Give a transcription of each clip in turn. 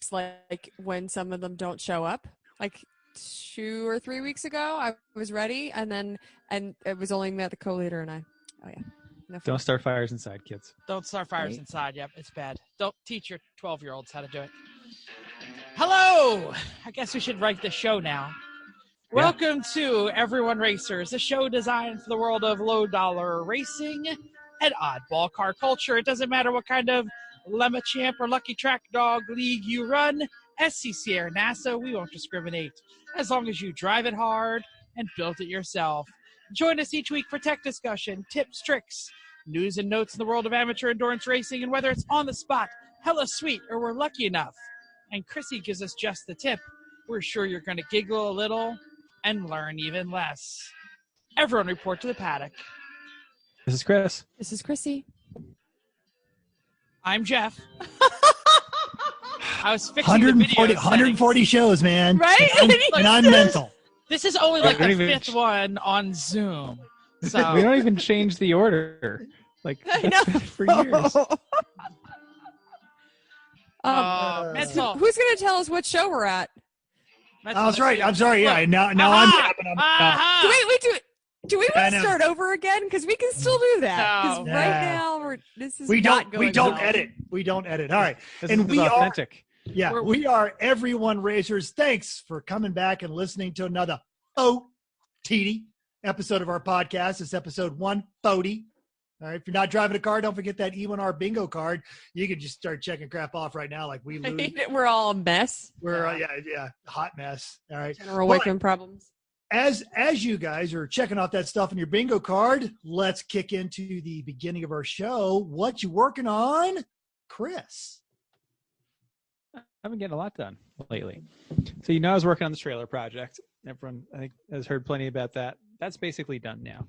just like when some of them don't show up. Like 2 or 3 weeks ago, I was ready, and it was only me, the co-leader, and I. Oh yeah. No Don't start fires inside, kids. Don't start fires Right. inside. Yep, it's bad. Don't teach your 12-year-olds how to do it. Hello! I guess we should write the show now. Yeah. Welcome to Everyone Racers, a show designed for the world of low-dollar racing and oddball car culture. It doesn't matter what kind of Lemma Champ or Lucky Track Dog league you run, SCCA or NASA, we won't discriminate, as long as you drive it hard and build it yourself. Join us each week for tech discussion, tips, tricks, news and notes in the world of amateur endurance racing, and whether it's on the spot, hella sweet, or we're lucky enough, and Chrissy gives us just the tip, we're sure you're going to giggle a little and learn even less. Everyone report to the paddock. This is Chris. This is Chrissy. I'm Jeff. I was fixing the video 140 shows, man. Right? And I'm mental. This is only like the don't even- fifth one on Zoom. So We don't even change the order. Like I that's know. been for years. mental. Who's going to tell us what show we're at? mental. I was right. I'm sorry. Yeah. Look. Now Aha! I'm tapping on. Aha! Do we I want to know. start over again? Because we can still do that. Because No. right Yeah. now this is We not don't. We going don't well. edit. We don't edit. All right. This And is we are. authentic. Yeah. We're- We are Everyone Racers. Thanks for coming back and listening to another OTD episode of our podcast. It's episode 140. All right. If you're not driving a car, don't forget that E1R bingo card. You can just start checking crap off right now, like we lose. We're all a mess. We're hot mess. All right. General But Wakeman problems. as you guys are checking off that stuff in your bingo card, let's kick into the beginning of our show. What you working on, Chris? I've been getting a lot done lately. So I was working on the trailer project. Everyone, I think, has heard plenty about that. That's basically done now.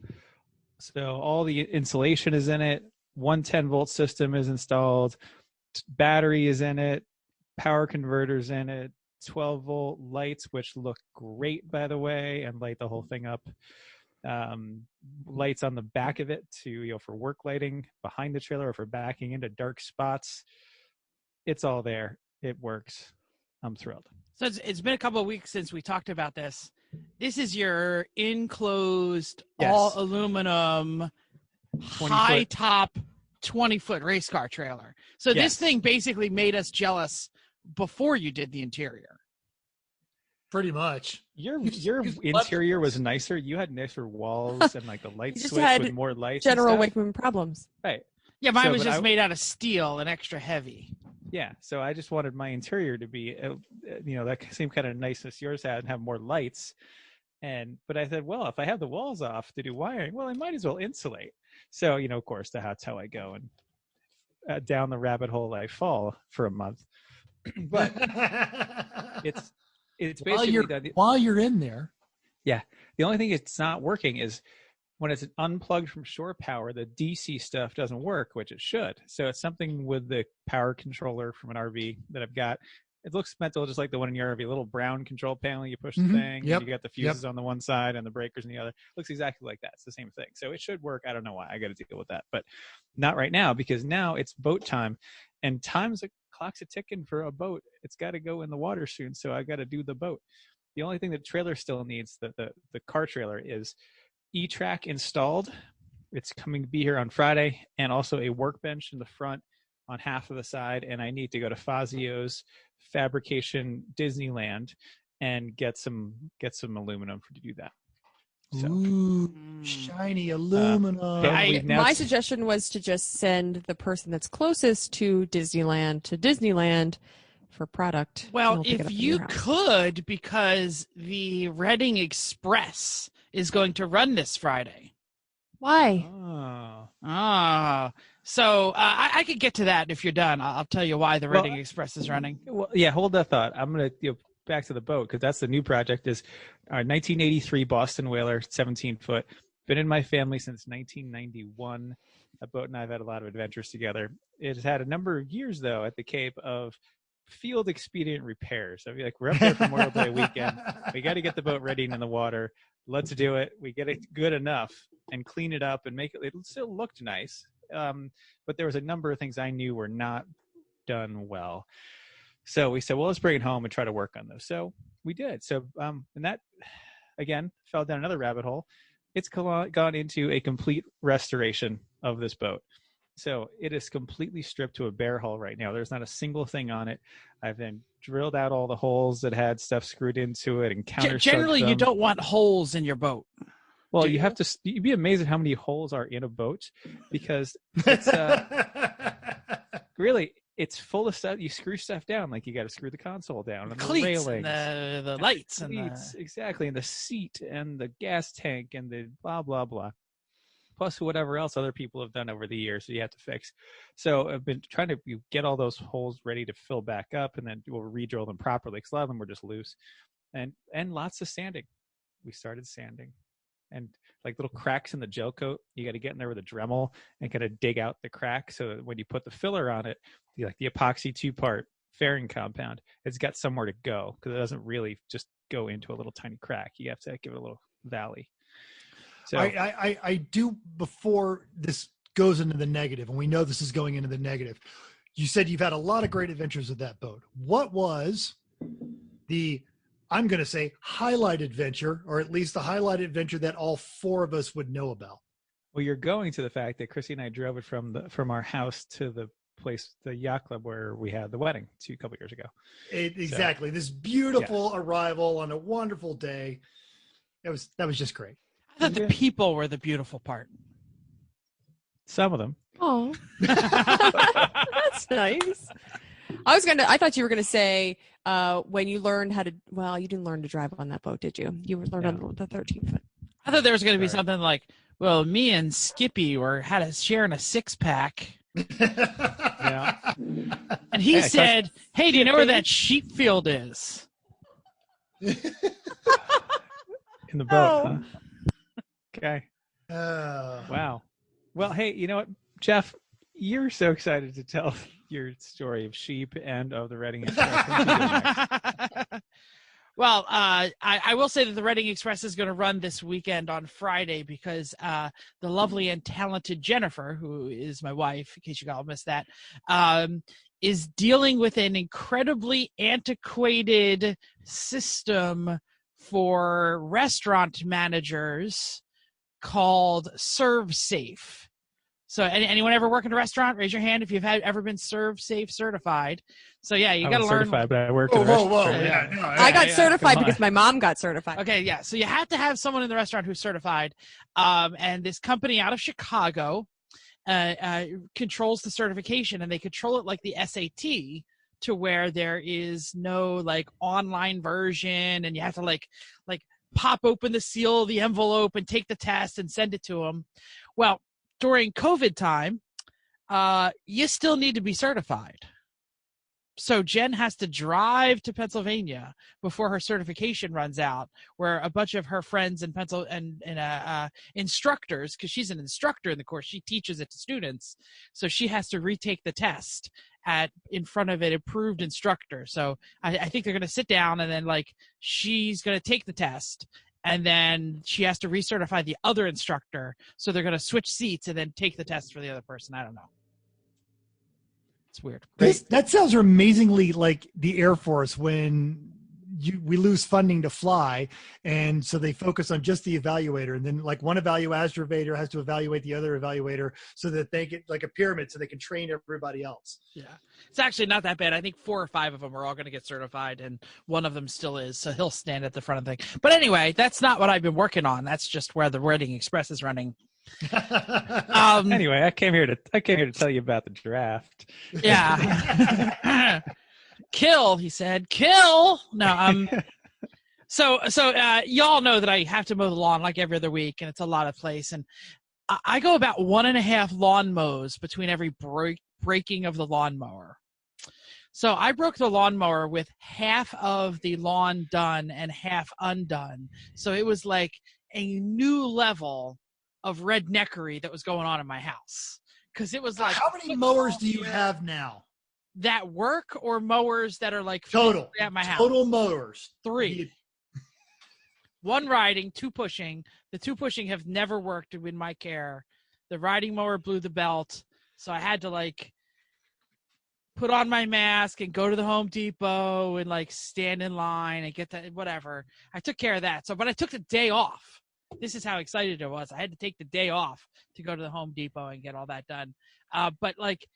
So all the insulation is in it. 110-volt system is installed. Battery is in it. Power converters in it. 12-volt lights, which look great, by the way, and light the whole thing up. Lights on the back of it for work lighting behind the trailer or for backing into dark spots. It's all there. It works. I'm thrilled. So it's been a couple of weeks since we talked about this. This is your enclosed, Yes. all aluminum, 20 high foot. top, 20-foot race car trailer. So Yes. this thing basically made us jealous before you did the interior. Pretty much. Your you interior was nicer. You had nicer walls and like the light You just switch had with more lights. and General stuff. Wakeman problems. Right. Yeah, mine So, was but just I- made out of steel and extra heavy. Yeah. So I just wanted my interior to be, that same kind of niceness yours had and have more lights. But I said, well, if I have the walls off to do wiring, well, I might as well insulate. So, of course, that's how I go. And down the rabbit hole I fall for a month. But it's basically while you're in there. the only thing it's not working is when it's unplugged from shore power, the DC stuff doesn't work, which it should. So it's something with the power controller from an RV that I've got. It looks mental, just like the one in your RV, little brown control panel. You push the thing, Yep. and you got the fuses on the one side and the breakers on the other. Looks exactly like that. It's the same thing. So it should work. I don't know why. I got to deal with that, but not right now because now it's boat time, and clock's a ticking for a boat. It's got to go in the water soon, so I got to do the boat. The only thing the trailer still needs, the car trailer, is E-Track installed. It's coming to be here on Friday, and also a workbench in the front on half of the side. And I need to go to Fazio's Fabrication Disneyland and get some aluminum to do that. So Ooh, shiny aluminum. we've now My suggestion was to just send the person that's closest to Disneyland for product. and Well, we'll pick it if up in you your house. could, because the Reading Express is going to run this Friday. Why? So I could get to that if you're done. I'll tell you why the Well, Reading Express is running. Well, yeah, hold that thought. I'm going to back to the boat because that's the new project is our 1983 Boston Whaler, 17-foot. Been in my family since 1991. A boat and I have had a lot of adventures together. It has had a number of years, though, at the Cape of field expedient repairs. I mean, like we're up there for Memorial Day weekend. We got to get the boat ready and in the water. Let's do it. We get it good enough and clean it up and make it. It still looked nice, but there was a number of things I knew were not done well. So we said, well, let's bring it home and try to work on those. So we did. So, and that, again, fell down another rabbit hole. It's gone into a complete restoration of this boat. So it is completely stripped to a bare hull right now. There's not a single thing on it. I've then drilled out all the holes that had stuff screwed into it and countersunk Generally, them. you don't want holes in your boat. Well, you have to. You'd be amazed at how many holes are in a boat, because it's really, it's full of stuff. You screw stuff down, like you got to screw the console down, and the Cleats railings, and the lights, and exactly, and the seat, and the gas tank, and the blah blah blah. Plus whatever else other people have done over the years, so you have to fix. So I've been trying to get all those holes ready to fill back up, and then we'll re-drill them properly, because a lot of them were just loose, and lots of sanding. We started sanding. And like little cracks in the gel coat, you got to get in there with a Dremel and kind of dig out the crack, so that when you put the filler on it, like the epoxy 2-part fairing compound, it's got somewhere to go, because it doesn't really just go into a little tiny crack. You have to give it a little valley. So I do, before this goes into the negative, and we know this is going into the negative, you said you've had a lot of great adventures with that boat. What was the, I'm going to say, highlight adventure, or at least the highlight adventure that all four of us would know about? Well, you're going to the fact that Chrissy and I drove it from our house to the place, the yacht club where we had the wedding a couple years ago. Exactly. So, this beautiful arrival on a wonderful day. That was just great. I thought the people were the beautiful part. Some of them. Oh, that's nice. I thought you were gonna say when you learned how to. Well, you didn't learn to drive on that boat, did you? You learned on the 13-foot. I thought there was going to be something like, well, me and Skippy had a sharing a 6-pack. Yeah. And he said, "Hey, do you know where that sheep field is?" In the boat, huh? Okay. Wow. Well, hey, you know what, Jeff? You're so excited to tell your story of sheep and of the Reading Express. Well, I will say that the Reading Express is going to run this weekend on Friday, because the lovely and talented Jennifer, who is my wife, in case you all missed that, is dealing with an incredibly antiquated system for restaurant managers called ServSafe. So anyone ever work in a restaurant? Raise your hand if you've ever been ServSafe certified. So yeah, you got to learn. Certified, but I worked in a restaurant. I got certified because my mom got certified. Okay, yeah. So you have to have someone in the restaurant who's certified. And this company out of Chicago controls the certification, and they control it like the SAT, to where there is no like online version, and you have to like pop open the seal of the envelope and take the test and send it to them. Well, during COVID time, you still need to be certified. So Jen has to drive to Pennsylvania before her certification runs out, where a bunch of her friends and instructors, because she's an instructor in the course, she teaches it to students. So she has to retake the test in front of an approved instructor. So I think they're going to sit down, and then like she's going to take the test, and then she has to recertify the other instructor. So they're going to switch seats and then take the test for the other person. I don't know. It's weird. That sounds amazingly like the Air Force when we lose funding to fly, and so they focus on just the evaluator, and then like one evaluator has to evaluate the other evaluator, so that they get like a pyramid, so they can train everybody else. Yeah, it's actually not that bad. I think 4 or 5 of them are all going to get certified, and one of them still is, so he'll stand at the front of the thing. But anyway, that's not what I've been working on. That's just where the Reading Express is running. Anyway, I came here to tell you about the draft. Yeah. Kill, he said. Kill. No, so y'all know that I have to mow the lawn like every other week, and it's a lot of place, and I go about 1.5 lawn mows between every breaking of the lawnmower. So I broke the lawnmower with half of the lawn done and half undone. So it was like a new level of redneckery that was going on in my house, because it was like, how many mowers do you have now? That work, or mowers that are like total at my house? Total mowers. 3. 1 riding, 2 pushing. The 2 pushing have never worked in my care. The riding mower blew the belt, so I had to like put on my mask and go to the Home Depot and like stand in line and get that, whatever. I took care of that. So, but I took the day off. This is how excited I was. I had to take the day off to go to the Home Depot and get all that done. But like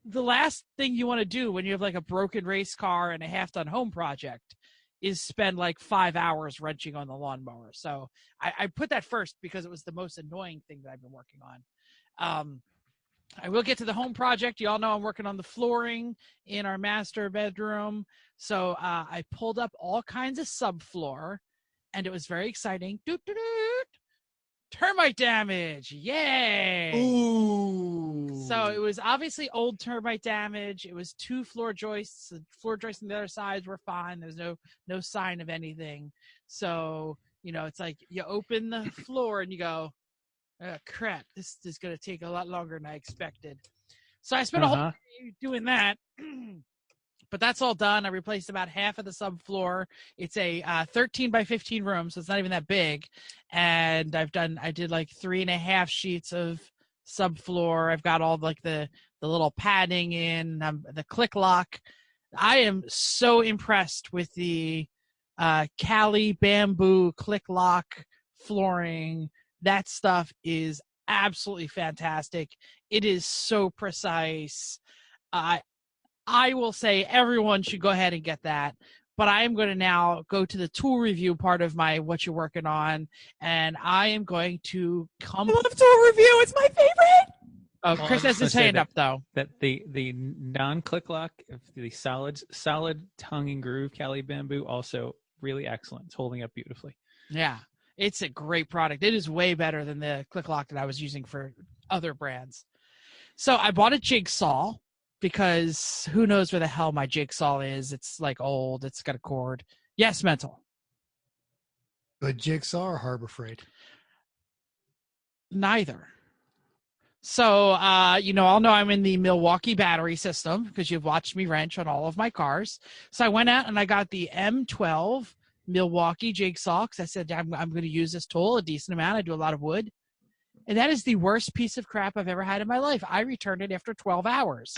the last thing you want to do when you have like a broken race car and a half-done home project is spend like 5 hours wrenching on the lawnmower. So I put that first because it was the most annoying thing that I've been working on. I will get to the home project. You all know I'm working on the flooring in our master bedroom. So I pulled up all kinds of subfloor, and it was very exciting. Termite damage. Yay. Ooh. So it was obviously old termite damage. It was 2 floor joists. The floor joists on the other sides were fine. There's no sign of anything. So, it's like you open the floor and you go, oh, crap, this is going to take a lot longer than I expected. So I spent a whole day doing that. But that's all done. I replaced about half of the subfloor. It's a 13 by 15 room, so it's not even that big. And I did like 3.5 sheets of subfloor. I've got all like the little padding in, the click lock. I am so impressed with the Cali bamboo click lock flooring. That stuff is absolutely fantastic. It is so precise. I will say everyone should go ahead and get that. But I am going to now go to the tool review part of my what you're working on, and I am going to come. I love tool review. It's my favorite. Oh, Chris has his hand up though. That the non-click lock, the solid tongue and groove Cali bamboo, also really excellent. It's holding up beautifully. Yeah, it's a great product. It is way better than the click lock that I was using for other brands. So I bought a jigsaw, because who knows where the hell my jigsaw is. It's like old. It's got a cord. Yes, Mental. Good jigsaw or Harbor Freight? Neither. So, I'll know I'm in the Milwaukee battery system because you've watched me wrench on all of my cars. So I went out and I got the M12 Milwaukee jigsaw because I said I'm going to use this tool a decent amount. I do a lot of wood. And that is the worst piece of crap I've ever had in my life. I returned it after 12 hours.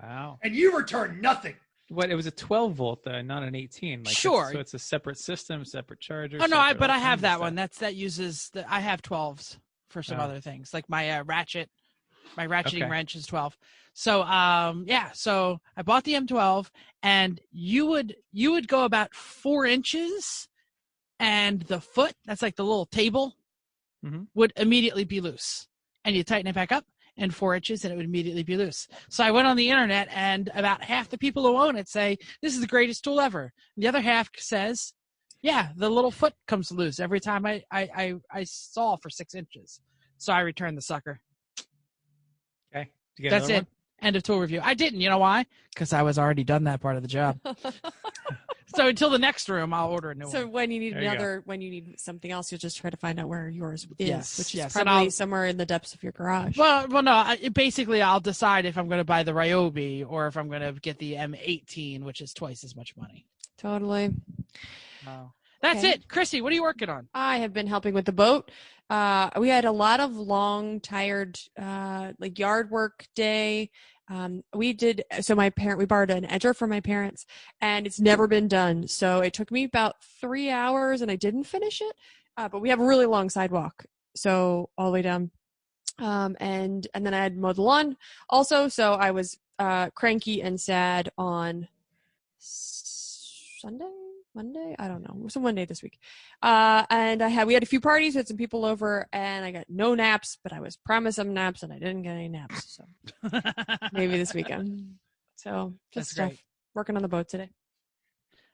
Wow. And you returned nothing. What? It was a 12 volt, not an 18. Sure. So it's a separate system, separate charger. Oh no, I have that one. That uses I have 12s for some other things, like my ratcheting wrench is 12. So so I bought the M12, and you would go about 4 inches, and the foot, that's like the little table, would immediately be loose, and you tighten it back up, and 4 inches, and it would immediately be loose. So I went on the internet, and about half the people who own it say this is the greatest tool ever. The other half says, yeah, the little foot comes loose every time I saw for 6 inches. So I returned the sucker. Okay. That's it. End of tool review. I didn't. You know why? Because I was already done that part of the job. So until the next room, I'll order a new one. So when you need something else, you'll just try to find out where yours is, which is probably somewhere in the depths of your garage. Well, no. Basically, I'll decide if I'm going to buy the Ryobi or if I'm going to get the M18, which is twice as much money. Totally. That's it. Chrissy, what are you working on? I have been helping with the boat. We had a lot of long, tired, yard work day. We borrowed an edger from my parents, and it's never been done. So it took me about 3 hours, and I didn't finish it. But we have a really long sidewalk, so all the way down. And then I had mowed the lawn also. So I was cranky and sad on Monday, I don't know. It was one day this week. And we had a few parties, had some people over, and I got no naps, but I was promised some naps, and I didn't get any naps. So maybe this weekend. So just stuff. Working on the boat today.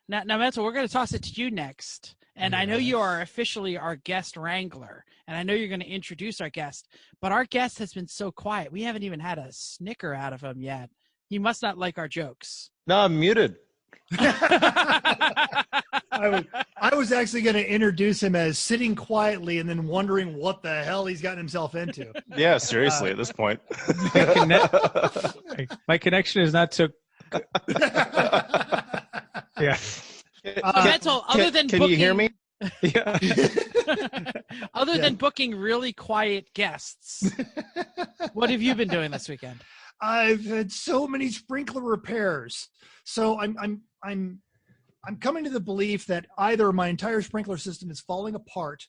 Now, Mental, we're going to toss it to you next. And I know you are officially our guest wrangler, and I know you're going to introduce our guest, but our guest has been so quiet. We haven't even had a snicker out of him yet. He must not like our jokes. No, I'm muted. I was actually going to introduce him as sitting quietly and then wondering what the hell he's gotten himself into. Yeah, seriously, at this point. My connection is not so. Yeah. Mental, other than can booking, you hear me? Yeah. Other than booking really quiet guests, what have you been doing this weekend? I've had so many sprinkler repairs. So I'm coming to the belief that either my entire sprinkler system is falling apart,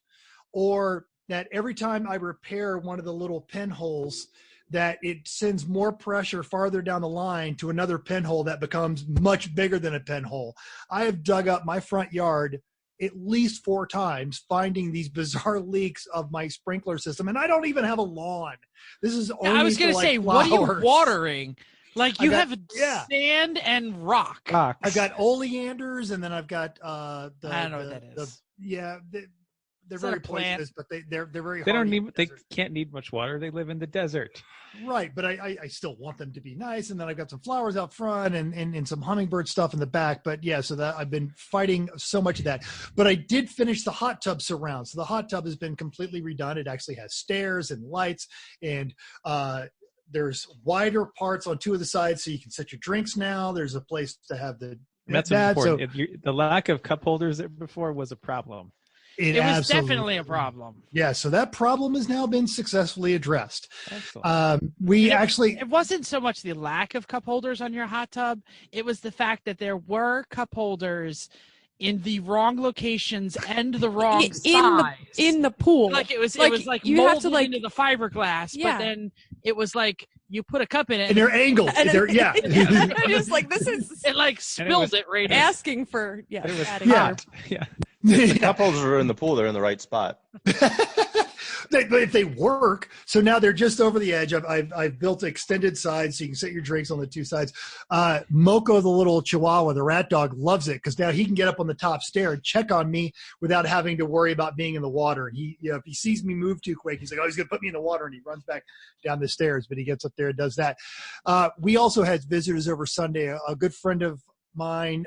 or that every time I repair one of the little pinholes, that it sends more pressure farther down the line to another pinhole that becomes much bigger than a pinhole. I have dug up my front yard at least 4 times finding these bizarre leaks of my sprinkler system. And I don't even have a lawn. This is only I was going to for, say, like, what are you flowers. watering? Like you have yeah. sand and rock. Rocks. I've got oleanders, and then I've got I don't know what that is. They're Is that very a plant? poisonous, but they're very. They don't hardy in need. the They desert. can't need much water. They live in the desert. Right, but I still want them to be nice, and then I've got some flowers out front and some hummingbird stuff in the back. But yeah, so that I've been fighting so much of that. But I did finish the hot tub surround. So the hot tub has been completely redone. It actually has stairs and lights, and there's wider parts on 2 of the sides, so you can set your drinks now. There's a place to have the That's that. important. So The lack of cup holders there before was a problem. It was absolutely- definitely a problem. Yeah, so that problem has now been successfully addressed. Excellent. It wasn't so much the lack of cup holders on your hot tub. It was the fact that there were cup holders in the wrong locations and the wrong size. in the pool. Like it was Like, like you have to, molded like- into the fiberglass, Yeah. but then it was like you put a cup in it and they're angled. And They're, yeah. I'm just like, this is it like spilled it right in. asking for It was adding hot. Yeah. The cup holders are in the pool. They're in the right spot. But if they work, so now they're just over the edge. I've built extended sides so you can set your drinks on the 2 sides. Moko, the little Chihuahua, the rat dog, loves it because now he can get up on the top stair and check on me without having to worry about being in the water. And if he sees me move too quick, he's like, "Oh, he's gonna put me in the water," and he runs back down the stairs. But he gets up there and does that. We also had visitors over Sunday. A good friend of mine,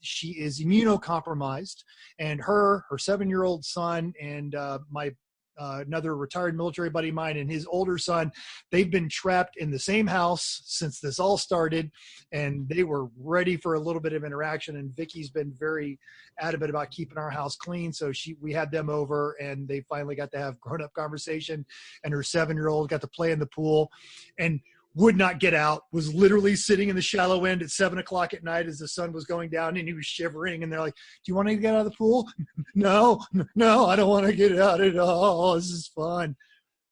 she is immunocompromised, and her 7-year-old son, and my another retired military buddy of mine and his older son, they've been trapped in the same house since this all started, and they were ready for a little bit of interaction. And Vicky's been very adamant about keeping our house clean, so we had them over, and they finally got to have grown-up conversation, and her 7-year-old got to play in the pool and would not get out, was literally sitting in the shallow end at 7:00 at night as the sun was going down, and he was shivering. And they're like, "Do you want to get out of the pool?" No, I don't want to get out at all. This is fun.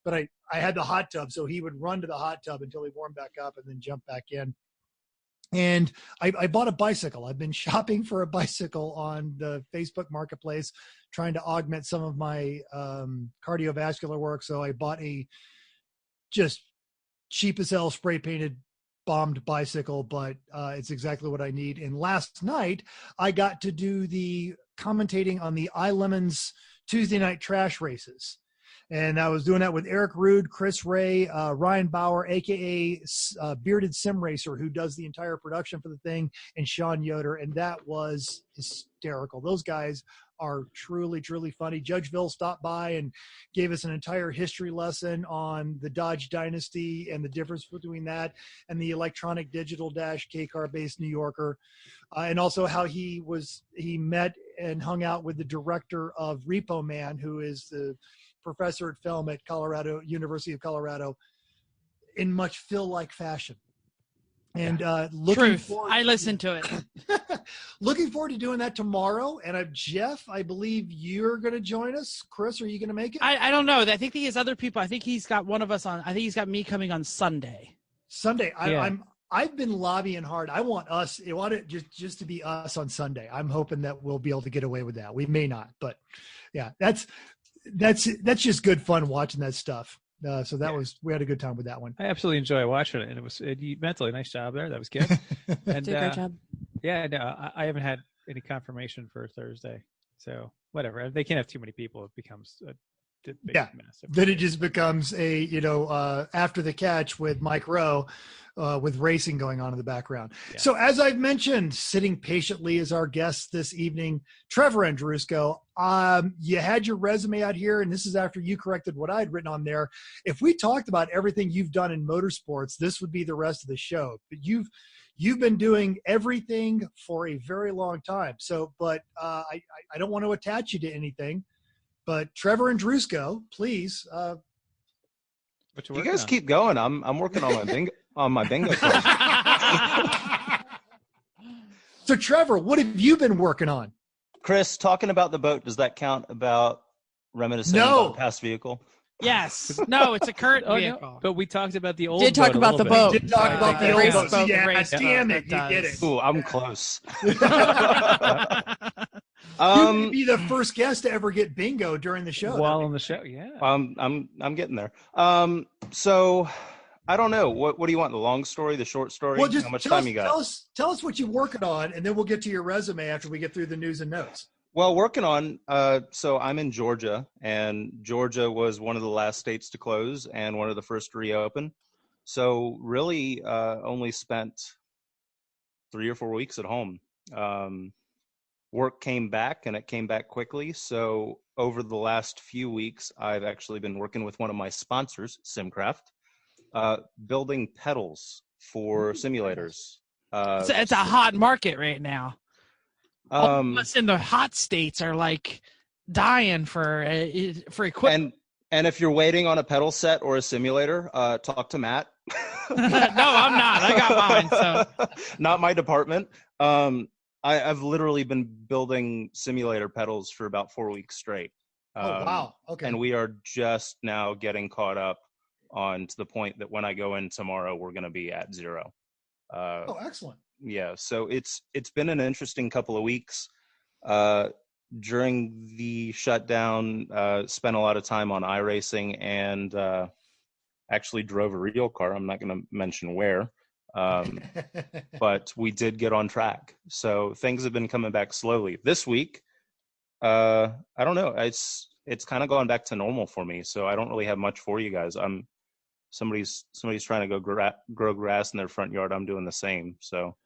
But I had the hot tub, so he would run to the hot tub until he warmed back up and then jump back in. And I bought a bicycle. I've been shopping for a bicycle on the Facebook Marketplace, trying to augment some of my cardiovascular work. So I bought a just cheap as hell spray painted bombed bicycle, but it's exactly what I need. And last night I got to do the commentating on the iLemons Tuesday night trash races. And I was doing that with Eric Rude, Chris Ray, Ryan Bauer, aka Bearded Sim Racer, who does the entire production for the thing, and Sean Yoder. And that was hysterical. Those guys are truly, truly funny. Judge Bill stopped by and gave us an entire history lesson on the Dodge Dynasty and the difference between that and the electronic digital dash K-car based New Yorker. And also how he met and hung out with the director of Repo Man, who is the professor at film at University of Colorado, in much Phil-like fashion. And looking forward, I listened to it. looking forward to doing that tomorrow. And Jeff, I believe you're going to join us. Chris, are you going to make it? I don't know. I think he has other people. I think he's got one of us on. I think he's got me coming on Sunday. Sunday. Yeah. I've been lobbying hard. I want it just to be us on Sunday. I'm hoping that we'll be able to get away with that. We may not, but yeah, that's just good fun watching that stuff. So we had a good time with that one. I absolutely enjoy watching it, and you mentally nice job there. That was good. And, Did a great job. Yeah, no, I haven't had any confirmation for Thursday, so whatever. They can't have too many people. It becomes a big mess. Then it just becomes after the catch with Mike Rowe, with racing going on in the background. Yeah. So as I've mentioned, sitting patiently as our guest this evening, Trevor Andrusko. You had your resume out here, and this is after you corrected what I had written on there. If we talked about everything you've done in motorsports, this would be the rest of the show. But you've been doing everything for a very long time. So, but I don't want to attach you to anything. But Trevor Andrusko, please. You guys keep going. I'm working on my on my bingo card. So, Trevor, what have you been working on? Chris, talking about the boat, does that count about reminiscing No. about a past vehicle? Yes. No, it's a current Oh, vehicle. no. But we talked about the old Did talk boat a about little the bit. boat. We did talk about the the old race boat. So, boat, the yeah, race damn boat it, you that get does. it. Ooh, I'm close. You could be the first guest to ever get bingo during the show. While on the show, yeah. I'm getting there. So I don't know. What do you want? The long story, the short story? Well, just How much tell time us, you got? tell us what you're working on, and then we'll get to your resume after we get through the news and notes. Well, working on, so I'm in Georgia, and Georgia was one of the last states to close and one of the first to reopen. So really only spent 3 or 4 weeks at home. Work came back, and it came back quickly. So over the last few weeks, I've actually been working with one of my sponsors, SimCraft, building pedals for simulators. It's a hot market right now. All of us in the hot states are like dying for equipment. And if you're waiting on a pedal set or a simulator, talk to Matt. No, I'm not. I got mine. So not my department. I've literally been building simulator pedals for about 4 weeks straight. Oh, wow. Okay. And we are just now getting caught up on to the point that when I go in tomorrow, we're going to be at 0. Oh, excellent. Yeah, so it's been an interesting couple of weeks. During the shutdown, spent a lot of time on iRacing and actually drove a real car. I'm not going to mention where, but we did get on track. So things have been coming back slowly. This week, I don't know. It's kind of gone back to normal for me. So I don't really have much for you guys. Somebody's trying to go grow grass in their front yard. I'm doing the same. So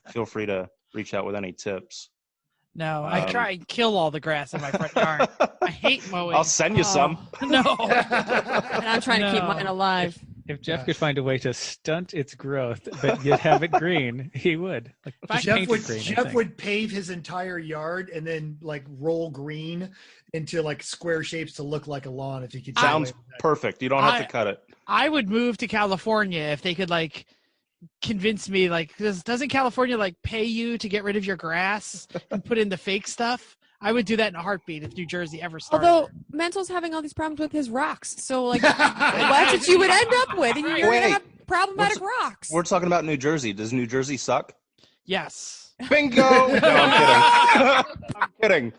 feel free to reach out with any tips. no, I try and kill all the grass in my front yard. I hate mowing. I'll send you some. No. And I'm trying to keep mine alive. If Jeff could find a way to stunt its growth, but yet have it green, he would. Like, just paint it green, I Jeff think. would pave his entire yard and then like roll green into like square shapes to look like a lawn if he could. Sounds perfect. You don't have to cut it. I would move to California if they could like convince me. Like, doesn't California like pay you to get rid of your grass and put in the fake stuff? I would do that in a heartbeat if New Jersey ever started. Although Mental's having all these problems with his rocks, so like that's what you would end up with, and you're gonna have problematic rocks. We're talking about New Jersey. Does New Jersey suck? Yes. Bingo! No, I'm kidding. I'm kidding.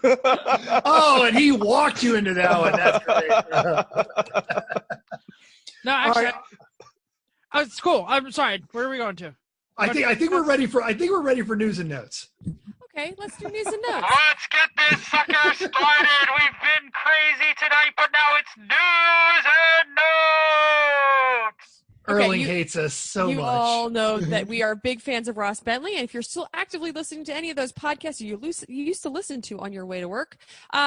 Oh, and he walked you into that one. That's great. No, actually, right. it's cool. I'm sorry. Where are we going to? I think we're ready for news and notes. Okay, let's do news and notes. Let's get this sucker started. We've been crazy tonight, but now it's news and notes. Erling you- hates us so You much. all know that we are big fans of Ross Bentley, and if you're still actively listening to any of those podcasts you used to listen to on your way to work,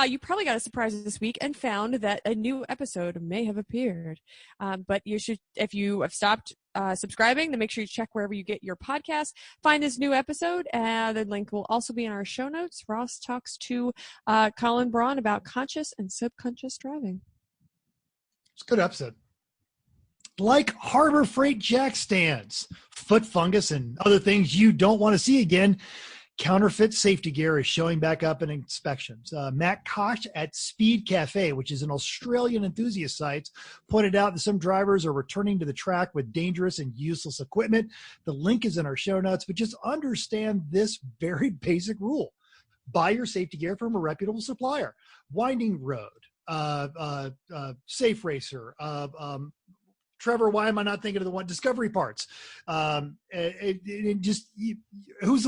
you probably got a surprise this week and found that a new episode may have appeared. But you should, if you have stopped subscribing, then make sure you check wherever you get your podcast. Find this new episode. The link will also be in our show notes. Ross talks to Colin Braun about conscious and subconscious driving. It's a good episode. Like Harbor Freight jack stands, foot fungus, and other things you don't want to see again, counterfeit safety gear is showing back up in inspections. Matt Koch at Speed Cafe, which is an Australian enthusiast site, pointed out that some drivers are returning to the track with dangerous and useless equipment. The link is in our show notes, but just understand this very basic rule. Buy your safety gear from a reputable supplier. Winding Road, Safe Racer, Trevor, why am I not thinking of the one? Discovery Parts. What's the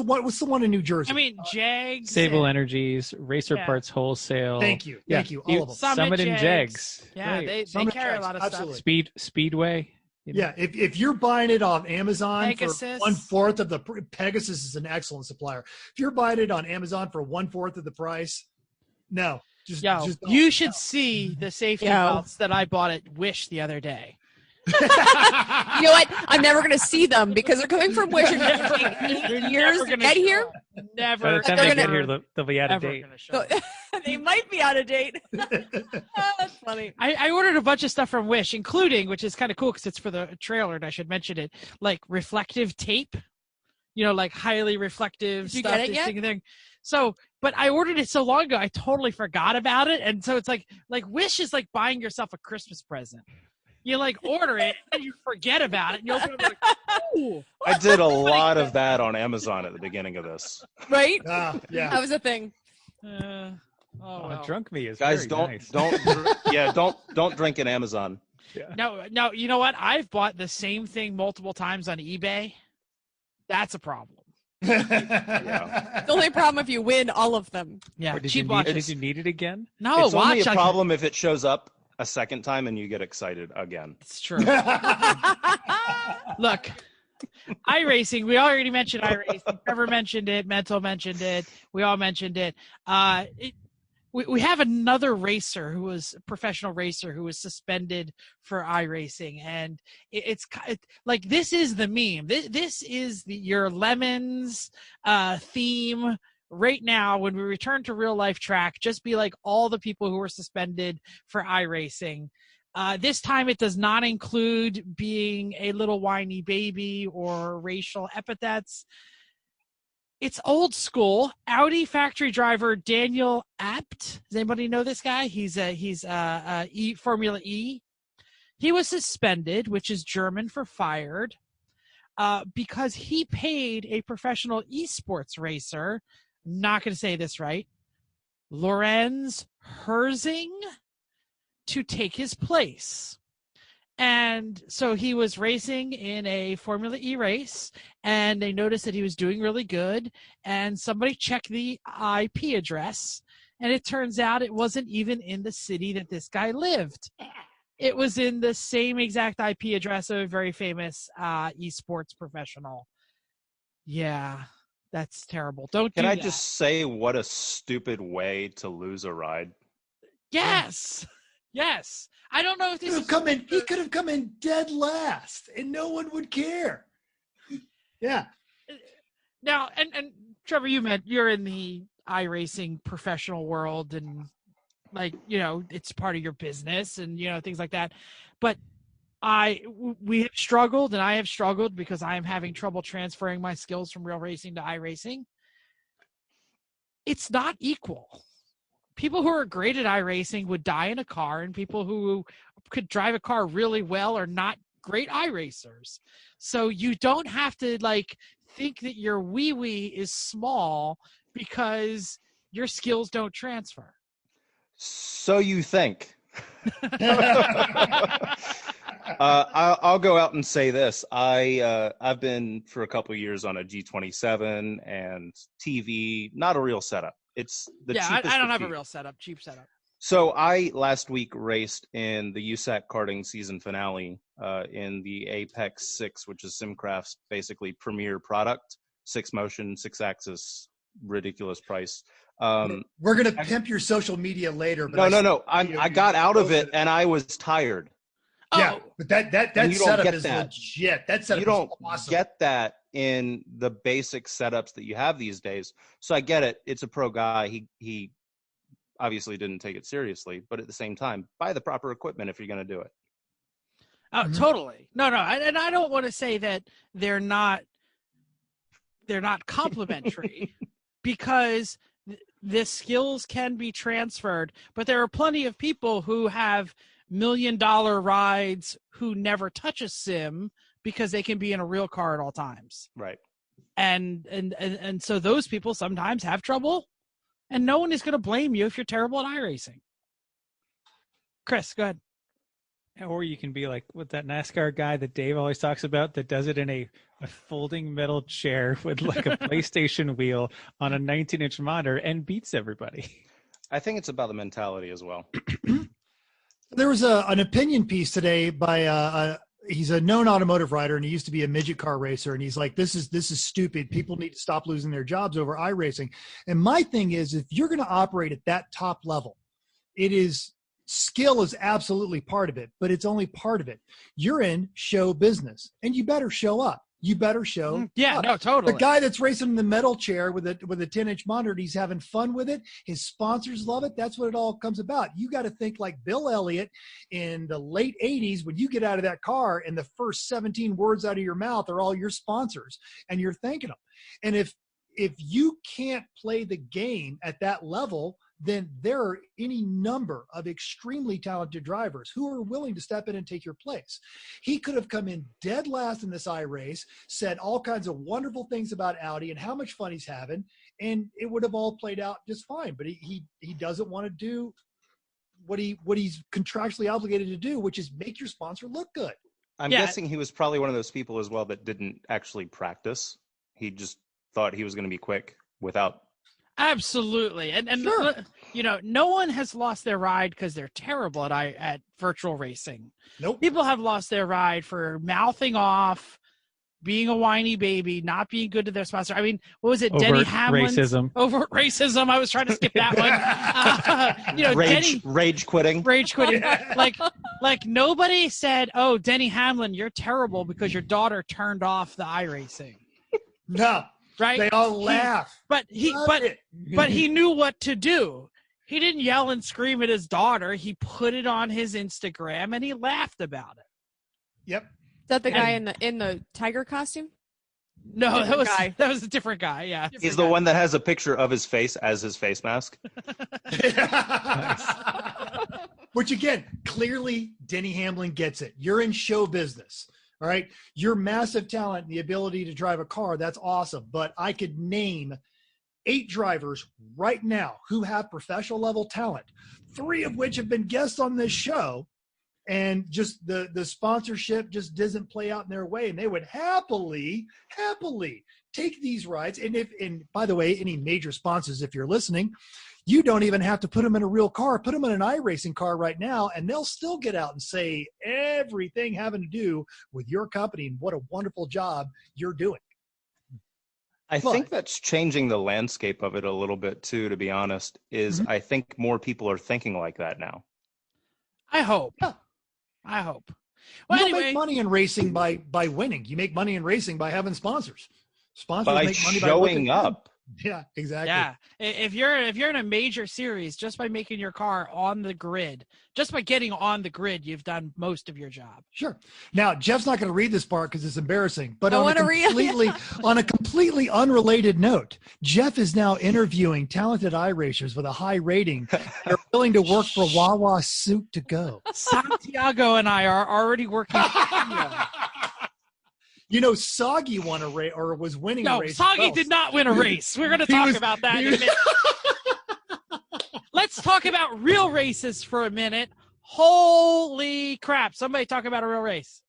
one? What's the one in New Jersey? I mean, Jags. Sable Energies, Racer Parts Wholesale. Thank you. All of them. Summit and Jags. Jags. Yeah, Right. they Summit carry Jags, a lot of absolutely. Speedway. Yeah, if you're buying it off Amazon Pegasus. for 1/4 of the Pegasus is an excellent supplier. If you're buying it on Amazon for 1/4 of the price, no, just don't. You should see the safety belts that I bought at Wish the other day. You know what? I'm never going to see them because they're coming from Wish. And it's taking 8 years to get here. Never. By the time They're they get gonna- here, they'll be out of Ever date. gonna show. They might be out of date. That's funny. I ordered a bunch of stuff from Wish, including, which is kind of cool because it's for the trailer, and I should mention it, like reflective tape. Like highly reflective Did you stuff. get it yet? So, but I ordered it so long ago, I totally forgot about it, and so it's like Wish is like buying yourself a Christmas present. You like order it and you forget about it, and you open it like, ooh. I did a lot of that on Amazon at the beginning of this. Right? Yeah. That was a thing. Well. Drunk me is Guys, very don't drink at Amazon. Yeah. No, you know what? I've bought the same thing multiple times on eBay. That's a problem. Yeah. The only problem if you win all of them. Yeah, Did cheap you watches. need it again? No, It's only a watch. problem if it shows up a second time and you get excited again. It's true. Look, iRacing. We already mentioned iRacing. Trevor mentioned it. Mental mentioned it. We all mentioned it. We have another racer who was a professional racer who was suspended for iRacing, and it's like this is the meme. This is your Lemons theme right now. When we return to real life track, just be like all the people who were suspended for iRacing. This time it does not include being a little whiny baby or racial epithets. It's old school. Audi factory driver Daniel Abt. Does anybody know this guy? He's Formula E. He was suspended, which is German for fired, because he paid a professional esports racer, not going to say this right, Lorenz Herzing, to take his place. And so he was racing in a Formula E race, and they noticed that he was doing really good, and somebody checked the IP address, and it turns out it wasn't even in the city that this guy lived. It was in the same exact IP address of a very famous esports professional. Yeah, that's terrible. Can I just say what a stupid way to lose a ride? Yes. Yes. I don't know if this he could have come in dead last and no one would care. Yeah. Now, and Trevor, you're in the iRacing professional world, and it's part of your business and, things like that. But we have struggled, and I have struggled because I am having trouble transferring my skills from real racing to iRacing. It's not equal. People who are great at iRacing would die in a car, and people who could drive a car really well are not great iRacers. So you don't have to think that your wee-wee is small because your skills don't transfer. So you think. I'll go out and say this. I've been for a couple of years on a G27 and TV, not a real setup. It's the cheapest. I don't have a real setup, cheap setup. So I last week raced in the USAC karting season finale in the Apex 6, which is Simcraft's basically premier product. 6-motion, 6-axis, ridiculous price. We're gonna pimp your social media later. But No. I got out of it and I was tired. Yeah, but that setup is legit. That setup you don't is awesome. get that in the basic setups that you have these days. So I get it. It's a pro guy. He obviously didn't take it seriously, but at the same time, buy the proper equipment if you're going to do it. Oh, totally. No. And I don't want to say that they're not complimentary because the skills can be transferred, but there are plenty of people who have $1 million rides who never touch a sim because they can be in a real car at all times. Right. And so those people sometimes have trouble, and no one is going to blame you if you're terrible at iRacing. Chris, go ahead. Or you can be like with that NASCAR guy that Dave always talks about that does it in a folding metal chair with like a PlayStation wheel on a 19-inch monitor and beats everybody. I think it's about the mentality as well. There was an opinion piece today by he's a known automotive writer, and he used to be a midget car racer, and he's like, this is stupid. People need to stop losing their jobs over iRacing. And my thing is, if you're going to operate at that top level, skill is absolutely part of it, but it's only part of it. You're in show business, and you better show up. you better show. Yeah, up. no, totally. The guy that's racing in the metal chair with a 10-inch monitor, he's having fun with it. His sponsors love it. That's what it all comes about. You got to think like Bill Elliott in the late 80s when you get out of that car and the first 17 words out of your mouth are all your sponsors and you're thanking them. And if you can't play the game at that level, then there are any number of extremely talented drivers who are willing to step in and take your place. He could have come in dead last in this iRace, said all kinds of wonderful things about Audi and how much fun he's having, and it would have all played out just fine. But he doesn't want to do what he's contractually obligated to do, which is make your sponsor look good. I'm guessing he was probably one of those people as well that didn't actually practice. He just thought he was going to be quick without. Absolutely. And Sure. you know, no one has lost their ride because they're terrible at virtual racing. Nope. People have lost their ride for mouthing off, being a whiny baby, not being good to their sponsor. I mean, what was it? Overt Denny Hamlin. racism. Overt racism. I was trying to skip that one. You know, Rage quitting. Rage quitting. like nobody said, "Oh, Denny Hamlin, you're terrible because your daughter turned off the iRacing." No. Right? They all laugh. But he knew what to do. He didn't yell and scream at his daughter. He put it on his Instagram and he laughed about it. Yep. Is that the guy in the tiger costume? No, Different that was a different guy. Yeah. He's the one that has a picture of his face as his face mask. Which again, clearly Denny Hamlin gets it. You're in show business. All right. You're massive talent and the ability to drive a car. That's awesome. But I could name 8 drivers right now who have professional level talent, 3 of which have been guests on this show. And just the sponsorship just doesn't play out in their way. And they would happily take these rides. And by the way, any major sponsors, if you're listening, you don't even have to put them in a real car. Put them in an iRacing car right now, and they'll still get out and say everything having to do with your company and what a wonderful job you're doing. I think that's changing the landscape of it a little bit too, to be honest, is I think more people are thinking like that now. I hope. Yeah. I hope. You Well, don't anyway, make money in racing by winning. You make money in racing by having sponsors. Sponsors By make money by showing looking up. Yeah, exactly. yeah. If you're in a major series, just by making your car on the grid, just by getting on the grid, you've done most of your job. Sure. Now, Jeff's not going to read this part because it's embarrassing. But I on wanna read it. on a completely unrelated note, Jeff is now interviewing talented iRacers with a high rating. They're willing to work for Wawa Soup to Go. Santiago and I are already working. You know, Soggy won a race or was winning a No, race. Soggy did not win a race. We're going to talk about that in a minute. Let's talk about real races for a minute. Holy crap. Somebody talk about a real race.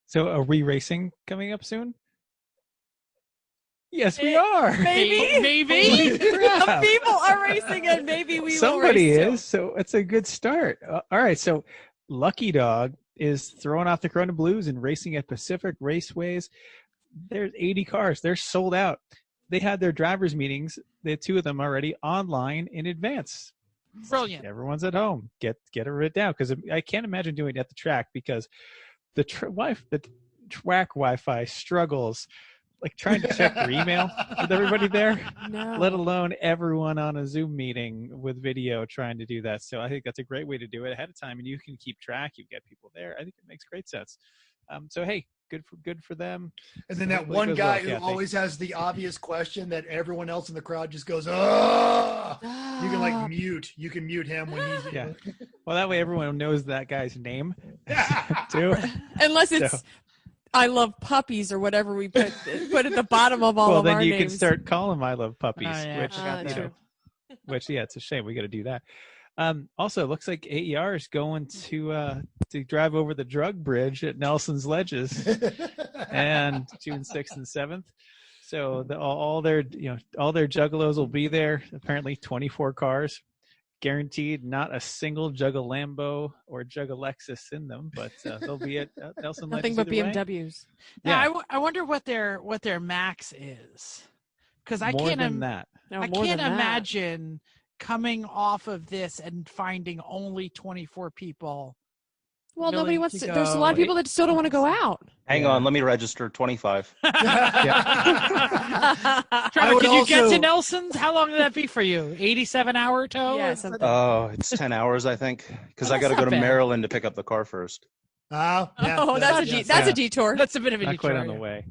So are we racing coming up soon? Yes, we are. Maybe. Maybe. Some people are racing and maybe we Somebody will race too. is. So it's a good start. All right. So Lucky Dog is throwing off the Corona Blues and racing at Pacific Raceways. There's 80 cars. They're sold out. They had their drivers meetings. They had 2 of them already online in advance. Brilliant. Everyone's at home. Get it written down because I can't imagine doing it at the track because the track Wi-Fi struggles. Like trying to check your email with everybody there, No. let alone everyone on a Zoom meeting with video trying to do that. So I think that's a great way to do it ahead of time, and you can keep track. You get people there. I think it makes great sense. So hey, good for them. And then that Hopefully it one goes guy well, who Kathy. always has the obvious question that everyone else in the crowd just goes, "Oh!" You can like mute. You can mute him when he's. Yeah. Well, that way everyone knows that guy's name too. Unless it's So- I love puppies or whatever we put at the bottom of all Well, of then our you names. can start calling them I love puppies, yeah, which forgot you that. know, which yeah, it's a shame we got to do that. Also, it looks like AER is going to drive over the drug bridge at Nelson's Ledges and June 6th and 7th. So all their juggalos will be there. Apparently 24 cars, guaranteed, not a single Jugga Lambo or Jugga Lexus in them, but they'll be at Nelson Nothing Ledges but either way. BMWs. Yeah, I wonder what their max is. Because I More can't than that. No, I more can't than that. imagine coming off of this and finding only 24 people Well, nobody willing wants to to. There's a go. lot of people that still don't want to go out. Hang on, let me register 25. Trevor, would can you get also- to Nelson's? How long did that be for you? 87-hour tow? Yeah, Is that- something. Oh, it's 10 hours, I think, because Oh, I got to that's go to not bad. Maryland to pick up the car first. Yeah, Oh, that's yes. a detour. That's a bit of a Not quite detour, on the yeah. way.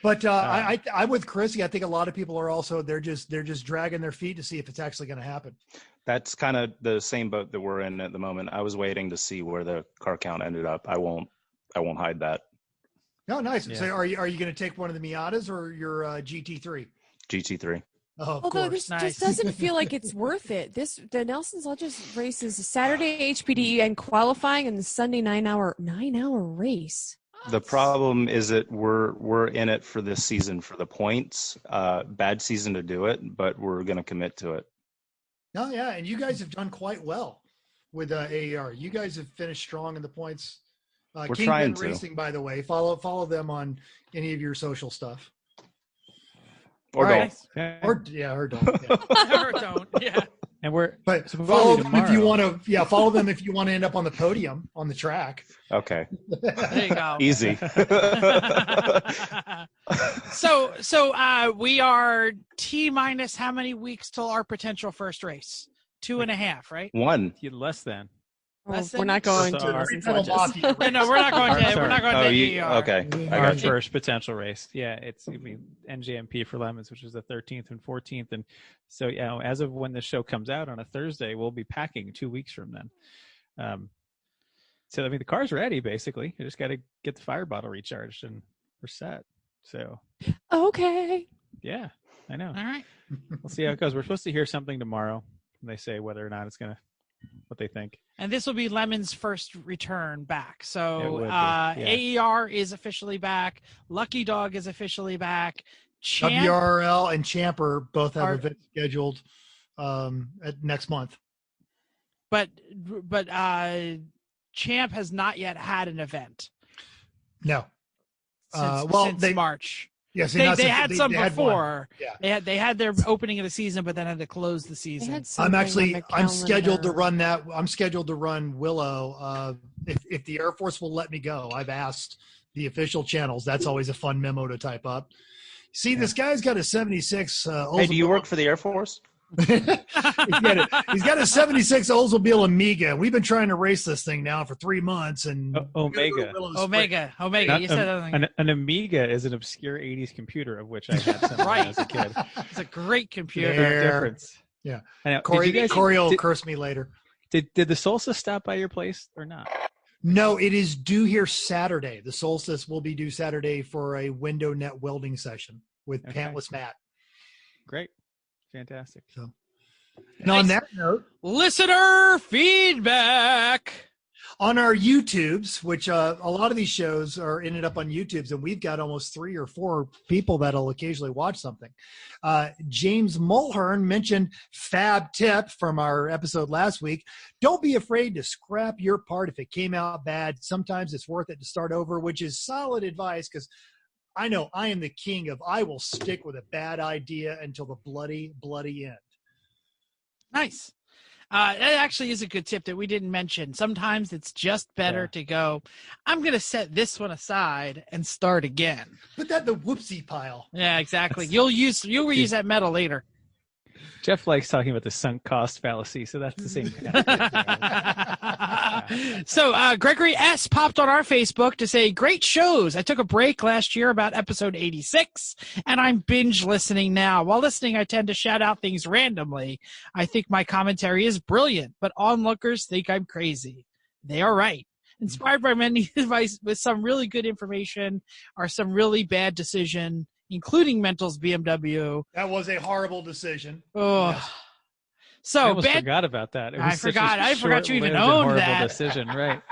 But I'm with Chrissy. I think a lot of people are also they're just dragging their feet to see if it's actually going to happen. That's kind of the same boat that we're in at the moment. I was waiting to see where the car count ended up. I won't hide that. Oh, nice. Yeah. So are you going to take one of the Miatas or your GT3? GT3. Oh, of Although course. this Nice. just doesn't feel like it's worth it. The Nelson's Legends race is a Saturday HPD and qualifying, and the Sunday 9-hour race. The problem is that we're in it for this season for the points. Bad season to do it, but we're going to commit to it. Oh, yeah, and you guys have done quite well with AER. You guys have finished strong in the points. We're Kingpin trying to. Racing, by the way. Follow them on any of your social stuff. Or All right. don't. Or don't. Yeah. Or don't. Yeah. And we're But So follow probably them if you tomorrow. want to. Yeah, follow them if you want to end up on the podium on the track. Okay. There you go. Easy. So we are T-minus how many weeks till our potential first race? 2.5, right? One. less than. Less We're than- not going So to our- Nelson's Pedal Legends. Mafia race. No, we're not going to. Sorry. We're not going Oh, to you, AER. okay. I Our got you. first potential race. Yeah, it's gonna be NJMP for Lemons, which is the 13th and 14th. And so, yeah, as of when the show comes out on a Thursday, we'll be packing 2 weeks from then. So, I mean, the car's ready, basically. You just got to get the fire bottle recharged and we're set. So, Okay. yeah, I know. All right. We'll see how it goes. We're supposed to hear something tomorrow. And they say whether or not it's going to, what they think. And this will be Lemon's first return back. It So would be, yeah. AER is officially back. Lucky Dog is officially back. Champ, WRL and Champer both have Are- events scheduled at next month. but Champ has not yet had an event No. since, Well, since they- March. Yes, They had some they had one. before. Yeah. They had their opening of the season, but then had to close the They season. had something on the I'm scheduled to calendar. run that. I'm scheduled to run Willow. If the Air Force will let me go, I've asked the official channels. That's always a fun memo to type up. See, this guy's got a 76. Hey, do you work for the Air Force? he's got a 76 Oldsmobile Amiga. We've been trying to race this thing now for 3 months, and Omega. Omega. Not You said an Amiga is an obscure 80s computer of which I had some Right. as a kid. it's a great computer. There's a There. difference. Yeah. I know. Corey, Did you guys, Corey will did, curse me later. did the Solstice stop by your place or not? No, it is due here Saturday. The Solstice will be due Saturday for a window net welding session with Okay. Pantless Matt. Great. Fantastic. So, and on that note, Listener feedback. on our YouTubes, which a lot of these shows are ended up on YouTubes, and we've got almost 3 or 4 people that'll occasionally watch something. James Mulhern mentioned Fab Tip from our episode last week. Don't be afraid to scrap your part if it came out bad. Sometimes it's worth it to start over, which is solid advice because I know I am the king of I will stick with a bad idea until the bloody, bloody end. Nice. That actually is a good tip that we didn't mention. Sometimes it's just better to go, I'm going to set this one aside and start again. Put that in the whoopsie pile. Yeah, exactly. You'll reuse that metal later. Jeff likes talking about the sunk cost fallacy, so that's the same thing. So Gregory S. popped on our Facebook to say, great shows. I took a break last year about episode 86, and I'm binge listening now. While listening, I tend to shout out things randomly. I think my commentary is brilliant, but onlookers think I'm crazy. They are right. Inspired by many advice with some really good information or some really bad decision, including Mental's BMW. That was a horrible decision. Oh. Yes. I So almost bad. forgot about that. It was I such a forgot. I forgot you even short-lived and owned horrible that. decision, right?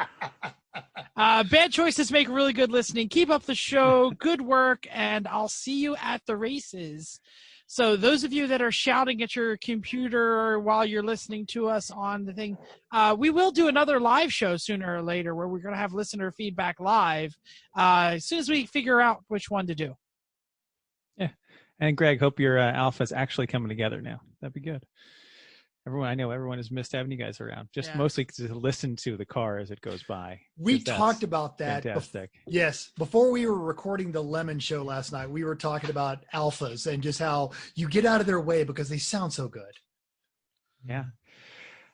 Bad choices make really good listening. Keep up the show. Good work, and I'll see you at the races. So those of you that are shouting at your computer while you're listening to us on the thing, we will do another live show sooner or later where we're going to have listener feedback live as soon as we figure out which one to do. And Greg, hope your alpha's actually coming together now. That'd be good. everyone has missed having you guys around. Just mostly to listen to the car as it goes by. We talked about that. Fantastic. Yes. Before we were recording the Lemon Show last night, we were talking about alphas and just how you get out of their way because they sound so good. Yeah.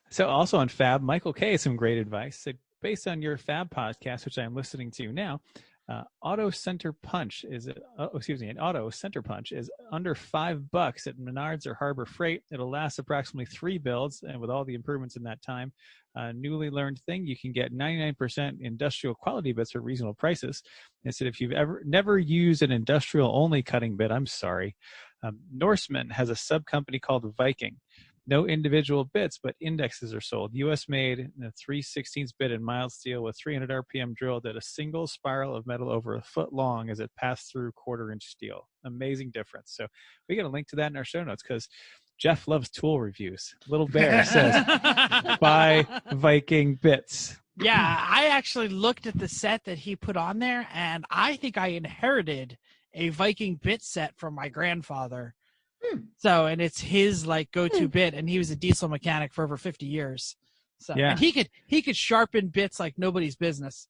So also on Fab, Michael K. has some great advice. So based on your Fab podcast, which I'm listening to now, an auto center punch is under $5 at Menards or Harbor Freight. It'll last approximately 3 builds, and with all the improvements in that time, newly learned thing, you can get 99% industrial quality bits for reasonable prices. And said if you've never used an industrial only cutting bit, I'm sorry. Norseman has a sub company called Viking. No individual bits, but indexes are sold. U.S. made, 3/16 bit in mild steel with 300 RPM drilled at a single spiral of metal over a foot long as it passed through 1/4-inch steel. Amazing difference. So we got a link to that in our show notes because Jeff loves tool reviews. Little Bear says, buy Viking bits. Yeah, I actually looked at the set that he put on there, and I think I inherited a Viking bit set from my grandfather. So, and it's his like go-to bit, and he was a diesel mechanic for over 50 years. So, and he could sharpen bits like nobody's business.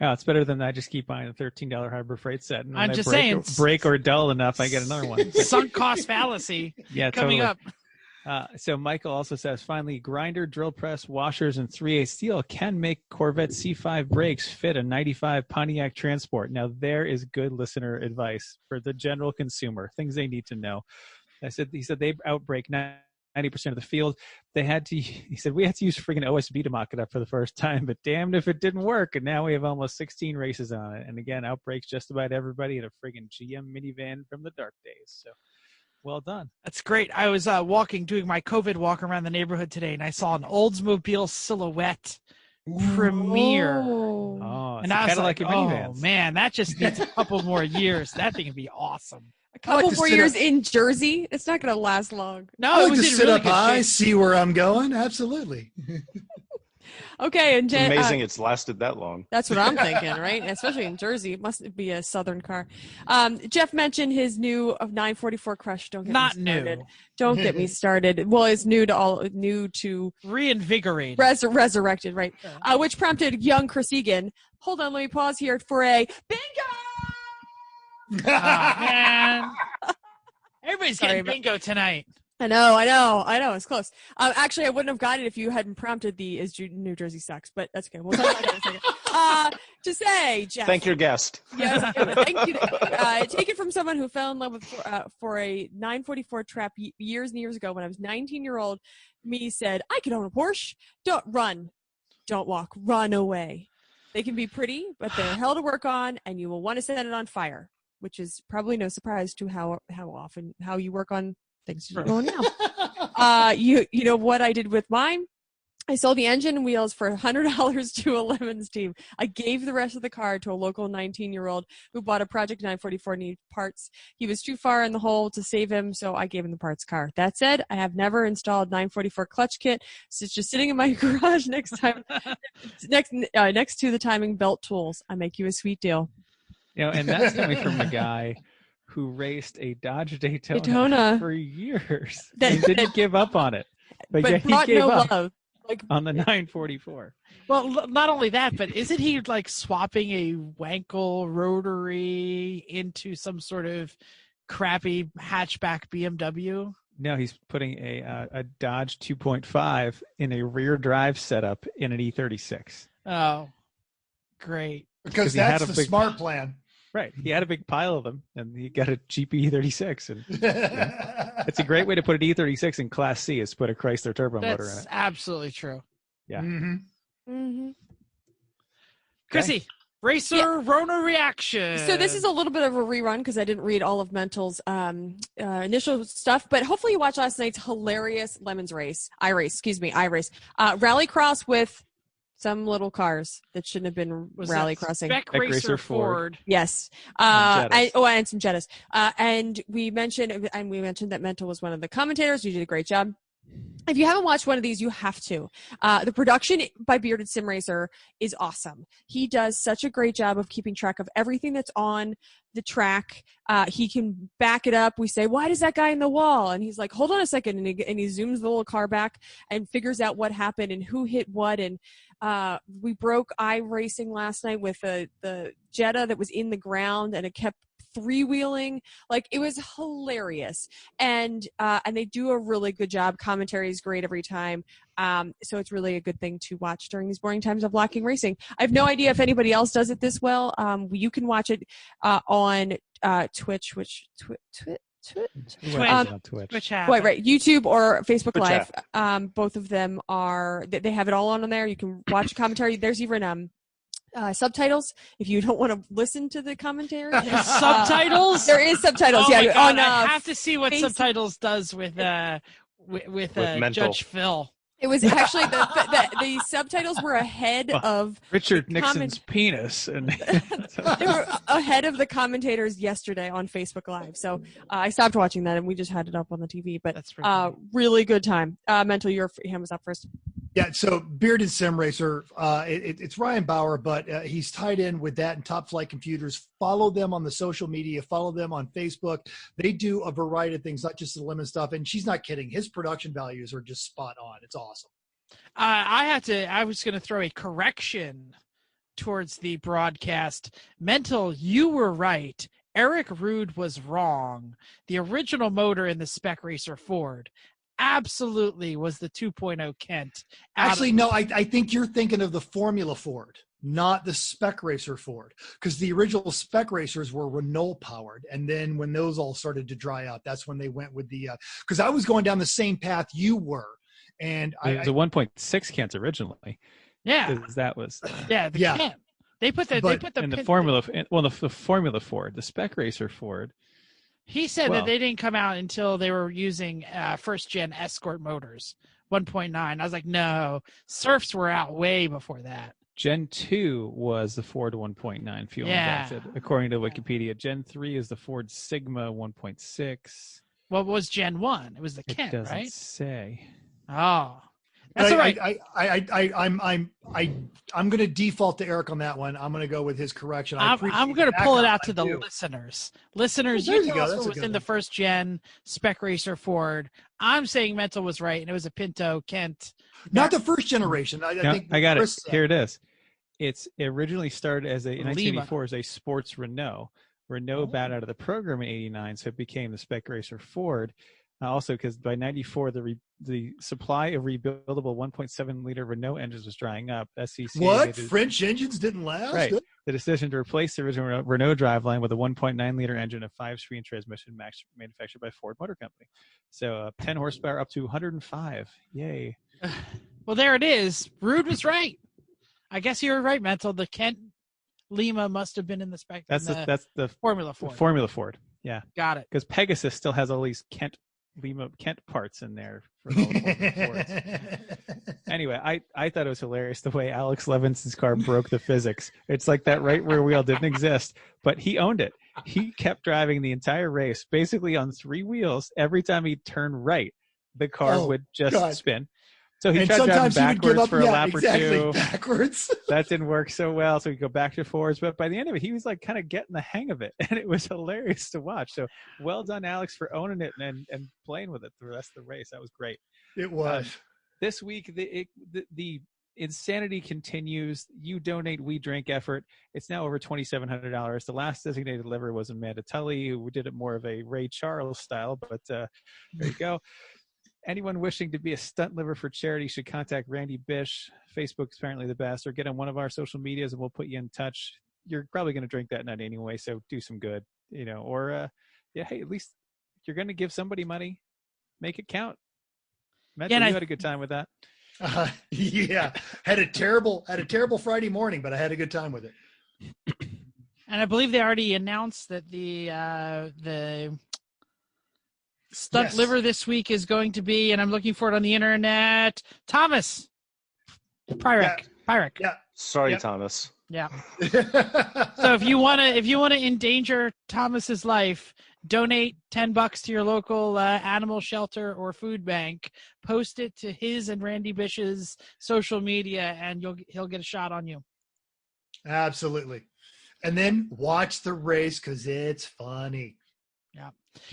Yeah, it's better than I just keep buying a $13 Harbor Freight set. And I'm just saying, break or dull enough, I get another one. Sunk cost fallacy. Yeah, coming totally. up. So Michael also says, finally, grinder, drill press, washers, and 3/8 steel can make Corvette C5 brakes fit a 95 Pontiac Transport. Now, there is good listener advice for the general consumer, things they need to know. He said they outbrake 90% of the field. He said, we had to use friggin' OSB to mock it up for the first time, but damned if it didn't work. And now we have almost 16 races on it. And again, outbreaks just about everybody in a friggin' GM minivan from the dark days. So. Well done. That's great. I was doing my COVID walk around the neighborhood today, and I saw an Oldsmobile Silhouette premiere. Oh, and I was like, minivans. Man, that just needs a couple more years. That thing would be awesome. A couple more years in Jersey, it's not going to last long. No, I it like was to in sit really up good high, shape. see where I'm going. Absolutely. Okay, and Jen, Amazing it's lasted that long. that's what I'm thinking, right? Especially in Jersey, it must be a southern car. Jeff mentioned his new 944 Crush. Don't get Not me started. new. Don't get me started. Well, it's new to Reinvigorated. resurrected, right? Which prompted young Chris Egan. Hold on, let me pause here for a bingo. Man. Everybody's Sorry getting about- bingo tonight. I know. It's close. Actually, I wouldn't have got it if you hadn't prompted the New Jersey sucks, but that's okay. We'll talk about that in a second. To say, Jeff. Thank your guest. Yes, thank you. Take it from someone who fell in love with for a 944 trap years and years ago when I was 19-year-old. Me said, I could own a Porsche. Don't run. Don't walk. Run away. They can be pretty, but they're hell to work on, and you will want to set it on fire, which is probably no surprise to how you work on things you're doing now. You know what I did with mine? I sold the engine and wheels for $100 to a Lemons team. I gave the rest of the car to a local 19-year-old who bought a Project 944 need parts. He was too far in the hole to save him, so I gave him the parts car. That said, I have never installed 944 clutch kit, so it's just sitting in my garage next to the timing belt tools. I make you a sweet deal. And that's coming from a guy who raced a Dodge Daytona. For years. He didn't give up on it. But yeah, he gave up love. On the 944. Well, not only that, but isn't he like swapping a Wankel rotary into some sort of crappy hatchback BMW? No, he's putting a Dodge 2.5 in a rear drive setup in an E36. Oh, great. Because that's the smart plan. Right. He had a big pile of them, and he got a cheap E36. And it's a great way to put an E36 in Class C is to put a Chrysler turbo motor in it. That's absolutely true. Yeah. Mm-hmm. Chrissy, Racer Rona reaction. So this is a little bit of a rerun because I didn't read all of Mental's initial stuff, but hopefully you watched last night's hilarious Lemons race. iRace. Rallycross with some little cars that shouldn't have been rallycrossing. Spec Racer Ford. Yes. And some Jettas. And we mentioned that Mental was one of the commentators. You did a great job. If you haven't watched one of these, you have to. The production by Bearded Sim Racer is awesome. He does such a great job of keeping track of everything that's on the track. He can back it up. We say, why does that guy in the wall? And he's like, hold on a second. And he zooms the little car back and figures out what happened and who hit what. And we broke iRacing last night with the Jetta that was in the ground, and it kept three-wheeling. Like, it was hilarious, and they do a really good job. Commentary is great every time, so it's really a good thing to watch during these boring times of locking racing. I have no idea if anybody else does it this well. You can watch it on Twitch, Twitch right, YouTube or Facebook Twitch Live. Both of them they have it all on there. You can watch commentary. There's even subtitles if you don't want to listen to the commentary. Subtitles? There is subtitles. Oh yeah, my God, on, I have to see what Facebook. subtitles does with Mental. Judge Phil. It was actually the subtitles were ahead of Richard Nixon's penis, and they were ahead of the commentators yesterday on Facebook Live. So I stopped watching that, and we just had it up on the TV. But That's pretty really good time. Mental, your hand was up first. Yeah, so Bearded Sim Racer, it's Ryan Bauer, but he's tied in with that and Top Flight Computers. Follow them on the social media. Follow them on Facebook. They do a variety of things, not just the lemon stuff. And she's not kidding. His production values are just spot on. It's awesome. I was going to throw a correction towards the broadcast. Mental, you were right. Eric Rude was wrong. The original motor in the Spec Racer Ford absolutely was the 2.0 Kent. Actually, no, I think you're thinking of the Formula Ford, not the Spec Racer Ford, because the original Spec Racers were Renault powered. And then when those all started to dry out, that's when they went with the, because I was going down the same path you were. And it was a 1.6 Kent originally. Yeah. That was. Yeah. The Kent. They put the Formula, the Formula Ford, the Spec Racer Ford. He said that they didn't come out until they were using first gen Escort motors, 1.9. I was like, no, Surfs were out way before that. Gen 2 was the Ford 1.9 fuel injected, according to Wikipedia. Gen 3 is the Ford Sigma 1.6. What was Gen 1? It was the Kent, doesn't right? say. Oh. That's all right. I'm going to default to Eric on that one. I'm going to go with his correction. I'm going to pull it out to the listeners. Listeners, you tell us what was in the first gen Spec Racer Ford. I'm saying Mental was right, and it was a Pinto Kent. Not the first generation. I think I got it. Here it is. It originally started in 1984 as a sports Renault. Renault bowed out of the program in '89, so it became the Spec Racer Ford. Also, because by '94, the supply of rebuildable 1.7 liter Renault engines was drying up. SCCA what? French engines didn't last? Right. The decision to replace the original Renault driveline with a 1.9 liter engine of 5-speed transmission manufactured by Ford Motor Company. So 10 horsepower up to 105. Yay. Well, there it is. Rude was right. I guess you were right, Mental. The Kent Lima must have been in the spec. That's the Formula Ford. Formula Ford. Yeah. Got it. Because Pegasus still has all these Kent parts in there for all the Fords. Anyway, I thought it was hilarious the way Alex Levinson's car broke the physics. It's like that right rear wheel didn't exist, but he owned it. He kept driving the entire race basically on 3 wheels. Every time he turned right, the car would just spin. So he tried driving backwards for a lap or two. Backwards. That didn't work so well, so he'd go back to forwards. But by the end of it, he was like kind of getting the hang of it, and it was hilarious to watch. So well done, Alex, for owning it and playing with it the rest of the race. That was great. It was. This week, the insanity continues. You donate, we drink effort. It's now over $2,700. The last designated liver was Amanda Tully, who did it more of a Ray Charles style, but there you go. Anyone wishing to be a stunt liver for charity should contact Randy Bish. Facebook's apparently the best, or get on one of our social medias and we'll put you in touch. You're probably going to drink that night anyway, so do some good, or hey, at least you're going to give somebody money, make it count. Matt, you had a good time with that. Yeah, had a terrible Friday morning, but I had a good time with it. And I believe they already announced that the stunt liver this week is going to be, and I'm looking for it on the internet, Thomas Pyrek. Yeah. Sorry, Thomas. Yeah. So if you want to endanger Thomas's life, donate $10 to your local animal shelter or food bank, post it to his and Randy Bish's social media, and he'll get a shot on you. Absolutely. And then watch the race because it's funny. Yeah.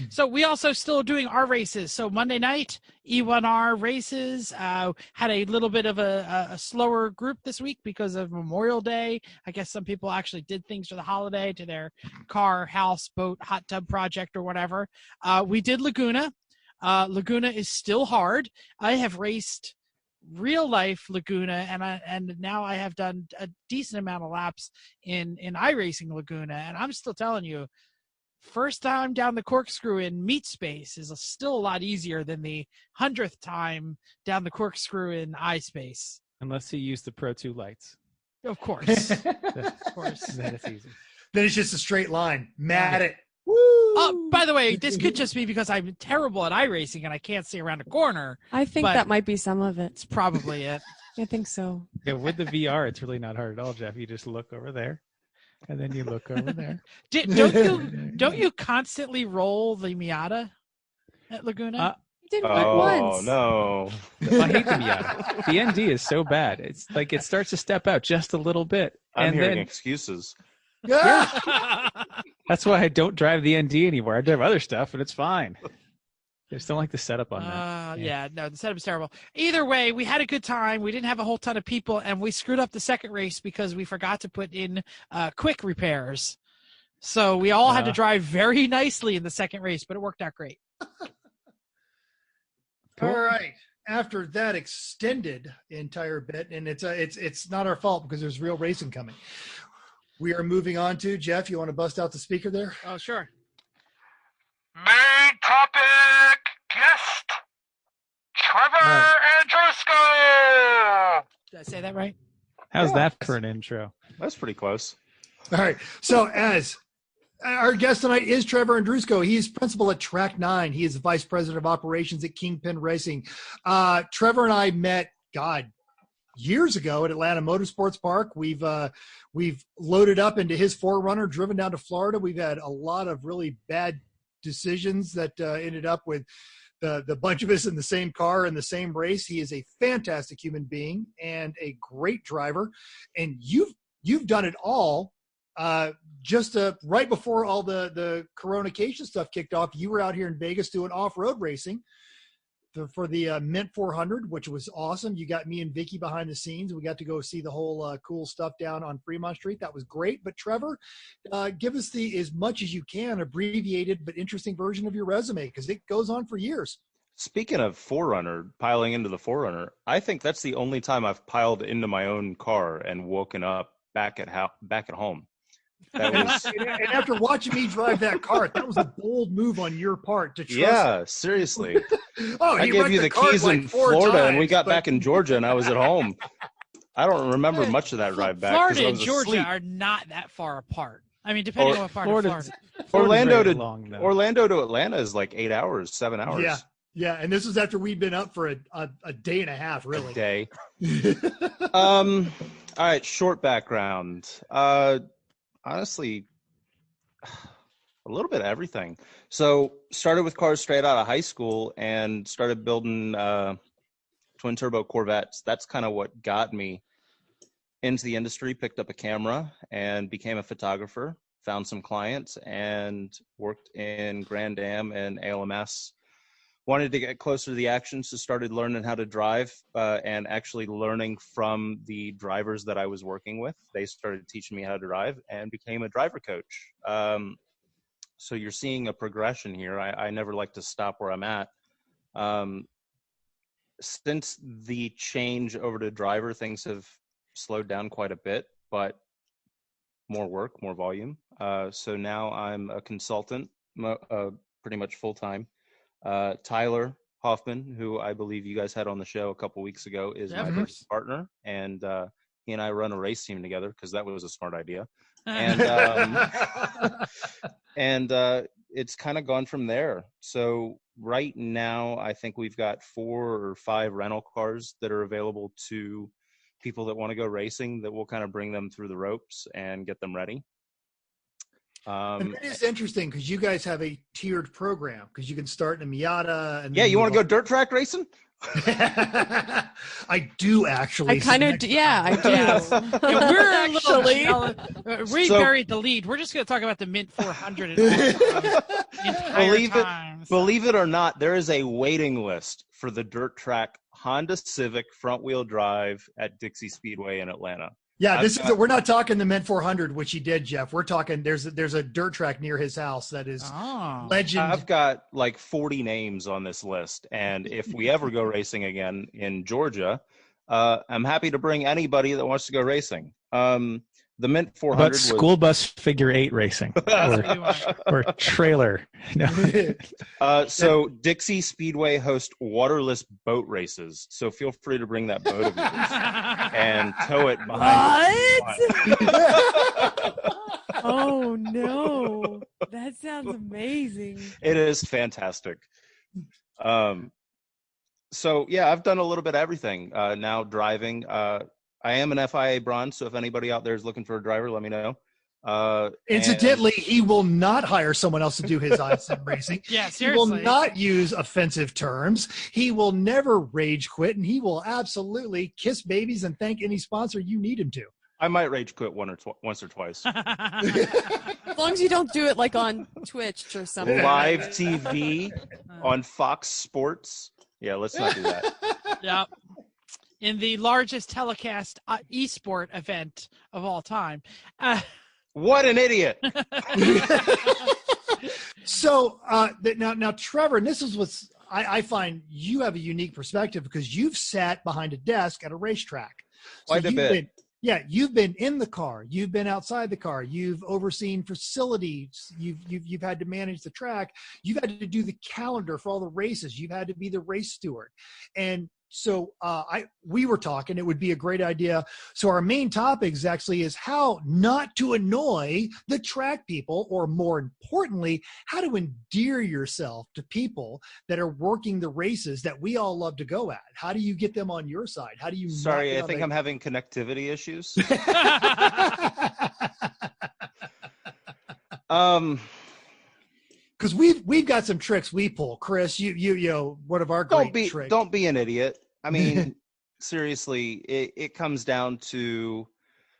So we also still doing our races. So Monday night, E1R races. Had a little bit of a slower group this week because of Memorial Day. I guess some people actually did things for the holiday to their car, house, boat, hot tub project or whatever. We did Laguna. Laguna is still hard. I have raced real life Laguna, and now I have done a decent amount of laps in iRacing Laguna, and I'm still telling you, first time down the corkscrew in meat space is still a lot easier than the 100th time down the corkscrew in iSpace. Unless you use the Pro 2 lights. Of course. Of course. Then it's easy. Then it's just a straight line. Mad it. By the way, this could just be because I'm terrible at iRacing and I can't see around a corner. I think that might be some of it. It's probably it. I think so. Yeah, with the VR, it's really not hard at all, Jeff. You just look over there, and then you look over there. Don't you constantly roll the Miata at Laguna? I did once. No. I hate the Miata. The ND is so bad. It's like it starts to step out just a little bit. I'm and hearing then, excuses. That's why I don't drive the ND anymore. I drive other stuff, and it's fine. I just don't like the setup on that. Yeah, no, the setup is terrible. Either way, we had a good time. We didn't have a whole ton of people, and we screwed up the second race because we forgot to put in quick repairs. So we all had to drive very nicely in the second race, but it worked out great. All right. After that extended entire bit, and it's not our fault because there's real racing coming. We are moving on to Jeff. You want to bust out the speaker there? Oh, sure. Main topic guest Trevor Andrusko. Did I say that right? How's that for an intro? That's pretty close. All right. So as our guest tonight is Trevor Andrusko. He's principal at Track 9. He is the vice president of operations at Kingpin Racing. Trevor and I met, years ago at Atlanta Motorsports Park. We've loaded up into his 4Runner, driven down to Florida. We've had a lot of really bad decisions that ended up with the bunch of us in the same car in the same race. He is a fantastic human being and a great driver. And you've done it all. Just right before all the Coronication stuff kicked off, you were out here in Vegas doing off-road racing for the Mint 400, which was awesome. You got me and Vicky behind the scenes. We got to go see the whole cool stuff down on Fremont Street. That was great. But Trevor, give us as much as you can, abbreviated but interesting version of your resume, because it goes on for years. Speaking of 4Runner, piling into the 4Runner, I think that's the only time I've piled into my own car and woken up back at home. That was and after watching me drive that car, that was a bold move on your part to trust. Yeah, seriously. I gave you the keys like in Florida, times, and we got back in Georgia, and I was at home. I don't remember much of that ride back. Florida I and was Georgia asleep. are not that far apart. I mean, depending on what part of Florida. Orlando to Atlanta is like 8 hours, 7 hours. Yeah, and this was after we'd been up for a day and a half, really. A day. All right, short background. Honestly, a little bit of everything. So started with cars straight out of high school and started building twin turbo Corvettes. That's kind of what got me into the industry. Picked up a camera and became a photographer, found some clients and worked in Grand Am and ALMS. Wanted to get closer to the action, so started learning how to drive and actually learning from the drivers that I was working with. They started teaching me how to drive and became a driver coach. So you're seeing a progression here. I never like to stop where I'm at. Since the change over to driver, things have slowed down quite a bit, but more work, more volume. So now I'm a consultant, pretty much full-time. Tyler Hoffman, who I believe you guys had on the show a couple weeks ago, is my business partner, and he and I run a race team together because that was a smart idea. And it's kind of gone from there. So right now, I think we've got 4 or 5 rental cars that are available to people that want to go racing, that will kind of bring them through the ropes and get them ready. And it is interesting because you guys have a tiered program because you can start in a Miata. And Yeah, you want to go dirt track racing? I do actually. I kind of, yeah, I do. Yeah, we're actually we So- buried the lead. We're just going to talk about the Mint 400 and all the entire time. Believe it or not, there is a waiting list for the dirt track Honda Civic front wheel drive at Dixie Speedway in Atlanta. Yeah, we're not talking the Mint 400, which he did, Jeff. We're talking there's a dirt track near his house that is legend. I've got like 40 names on this list, and if we ever go racing again in Georgia, I'm happy to bring anybody that wants to go racing. The Mint 400 But was school bus figure 8 racing or trailer. No. so Dixie Speedway hosts waterless boat races. So feel free to bring that boat of yours and tow it behind. Oh no, that sounds amazing. It is fantastic. So yeah, I've done a little bit of everything. Now driving. I am an FIA bronze, so if anybody out there is looking for a driver, let me know. Incidentally, he will not hire someone else to do his ISM racing. Yeah, He will seriously. not use offensive terms. He will never rage quit, and he will absolutely kiss babies and thank any sponsor you need him to. I might rage quit once or twice. As long as you don't do it like on Twitch or something. Live TV on Fox Sports. Yeah, let's not do that. Yep. In the largest telecast esport event of all time. What an idiot! So now, Trevor, and this is what's I find you have a unique perspective because you've sat behind a desk at a racetrack. Quite a bit. You've been in the car, you've been outside the car, you've overseen facilities, you've had to manage the track, you've had to do the calendar for all the races, you've had to be the race steward, and so we were talking, it would be a great idea. So our main topic is how not to annoy the track people, or more importantly, how to endear yourself to people that are working the races that we all love to go at. How do you get them on your side? How do you? Sorry, I think I'm having connectivity issues. Because we've got some tricks we pull, Chris. You know, one of our great tricks. Don't be an idiot. I mean, seriously, it comes down to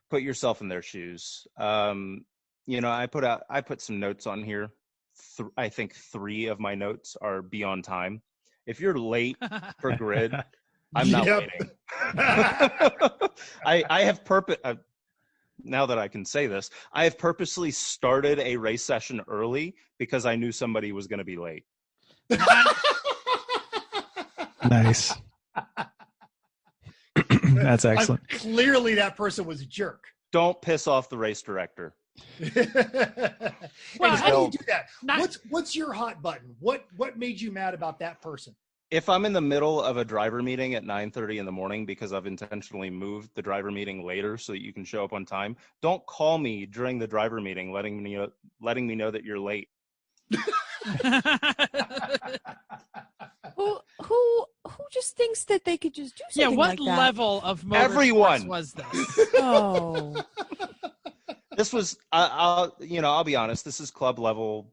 put yourself in their shoes. You know, I put some notes on here. I think 3 of my notes are be on time. If you're late for grid, I'm not waiting. I have now that I can say this, I have purposely started a race session early because I knew somebody was going to be late. Nice. That's excellent. Clearly, that person was a jerk. Don't piss off the race director. Well, how do you do that? What's your hot button? What made you mad about that person? If I'm in the middle of a driver meeting at 9:30 in the morning because I've intentionally moved the driver meeting later so that you can show up on time, don't call me during the driver meeting letting me know that you're late. Who just thinks that they could just do something Yeah, what like that? level of motorsports Everyone was this? Oh. This was I'll be honest, this is club level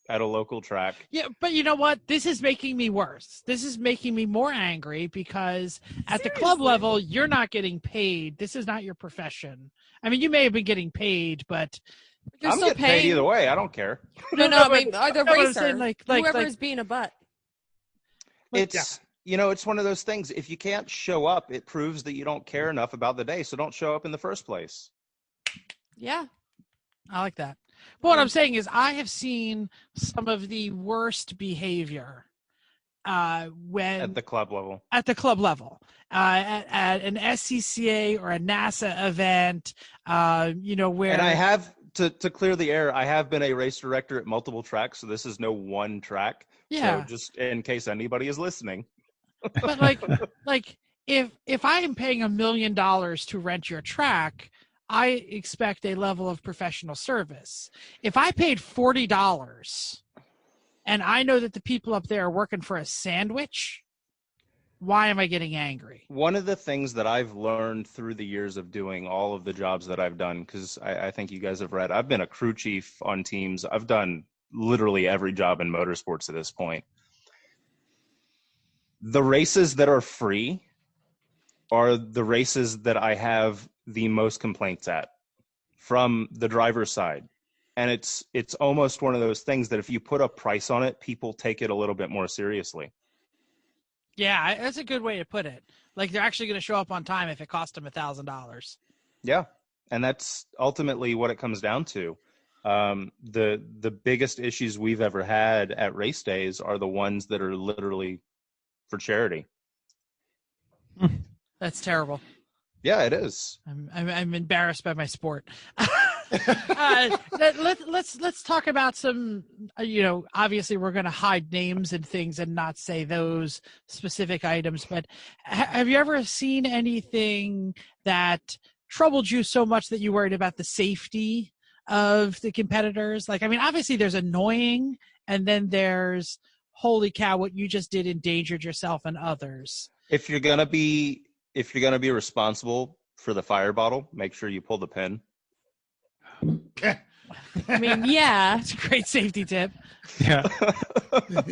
at a local track. Yeah, but you know what? This is making me worse. This is making me more angry because at the club level, you're not getting paid. This is not your profession. I mean, you may have been getting paid, but You're I'm still getting paid either way. I don't care. No, I mean, the but I'm racer, saying, whoever is being a butt. It's it's one of those things. If you can't show up, it proves that you don't care enough about the day. So don't show up in the first place. Yeah. I like that. But what I'm saying is I have seen some of the worst behavior when At the club level. at an SCCA or a NASA event, where And I have to clear the air. I have been a race director at multiple tracks, so this is no one track. Yeah. So just in case anybody is listening. But like if I am paying $1 million to rent your track, I expect a level of professional service. If I paid $40 and I know that the people up there are working for a sandwich, why am I getting angry? One of the things that I've learned through the years of doing all of the jobs that I've done, because I think you guys have read, I've been a crew chief on teams. I've done literally every job in motorsports at this point. The races that are free are the races that I have the most complaints at from the driver's side. And it's almost one of those things that if you put a price on it, people take it a little bit more seriously. Yeah, that's a good way to put it. Like they're actually going to show up on time if it cost them $1,000. Yeah, and that's ultimately what it comes down to. The biggest issues we've ever had at race days are the ones that are literally for charity. That's terrible. Yeah, it is. I'm embarrassed by my sport. Let's talk about some, obviously we're going to hide names and things and not say those specific items, but have you ever seen anything that troubled you so much that you worried about the safety of the competitors? Like, I mean, obviously there's annoying, and then there's, holy cow, what you just did endangered yourself and others. If you're gonna be responsible for the fire bottle, make sure you pull the pin. I mean, yeah. It's a great safety tip. Yeah. I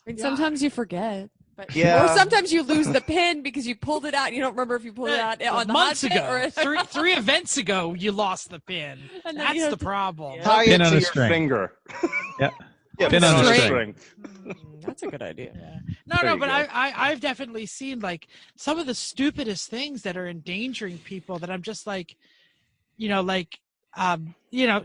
mean, sometimes you forget. But, Yeah. Or sometimes you lose the pin because you pulled it out and you don't remember if you pulled it out on the months hot pit ago. or three events ago, you lost the pin. And then That's you have the to- problem. Yeah. Tie Pin it on to a your string. finger. Yeah. Yeah, Pin on a string. That's a good idea. Yeah. There No, you but go. I've definitely seen like some of the stupidest things that are endangering people that I'm just like,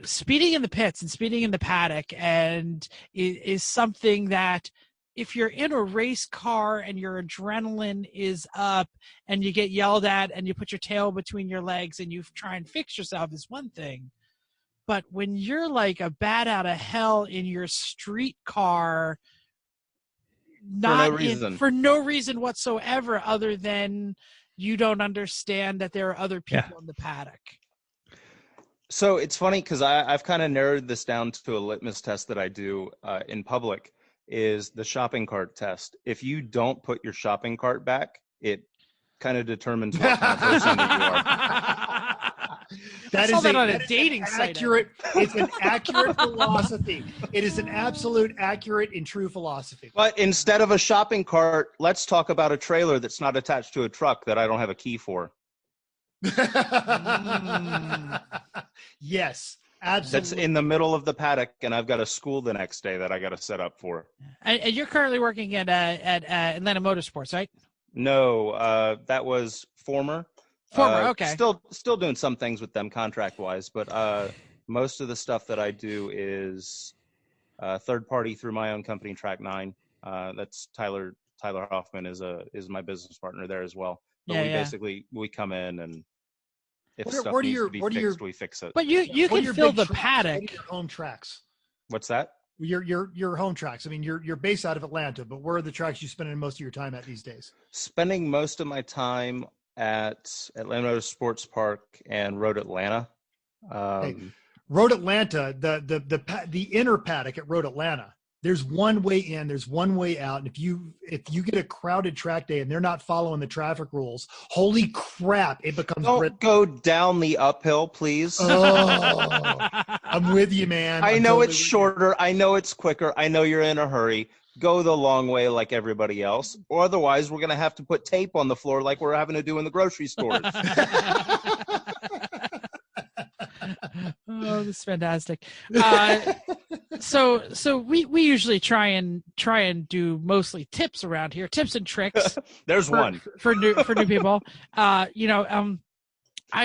speeding in the pits and speeding in the paddock and is something that if you're in a race car and your adrenaline is up and you get yelled at and you put your tail between your legs and you try and fix yourself is one thing. But when you're like a bat out of hell in your street car, for no reason whatsoever, other than you don't understand that there are other people in the paddock. So it's funny because I've kind of narrowed this down to a litmus test that I do in public, is the shopping cart test. If you don't put your shopping cart back, it kind of determines what kind of person that you are. That is on a dating site. It's an accurate philosophy. It is an absolute accurate and true philosophy. But instead of a shopping cart, let's talk about a trailer that's not attached to a truck that I don't have a key for. Yes, absolutely. That's in the middle of the paddock, and I've got a school the next day that I got to set up for. And you're currently working at Atlanta Motorsports, right? No, that was former. Okay. Still doing some things with them contract wise, but most of the stuff that I do is third party through my own company, Track 9. That's Tyler Hoffman is my business partner there as well. But basically we come in, and if stuff needs to be fixed, we fix it. But you can fill the paddock. What are your home tracks? What's that? Your home tracks. I mean, you're based out of Atlanta, but where are the tracks you spending most of your time at these days? Spending most of my time at Atlanta Sports Park and Road Atlanta. Road Atlanta, the inner paddock at Road Atlanta. There's one way in, there's one way out, and if you get a crowded track day and they're not following the traffic rules, holy crap, it becomes. Don't go down the uphill, please. Oh, I'm with you, man. I know it's shorter. I know it's quicker. I know you're in a hurry. Go the long way like everybody else, or otherwise we're going to have to put tape on the floor like we're having to do in the grocery stores. Oh, this is fantastic. So we usually try and do mostly tips around here, tips and tricks. There's one for new people. I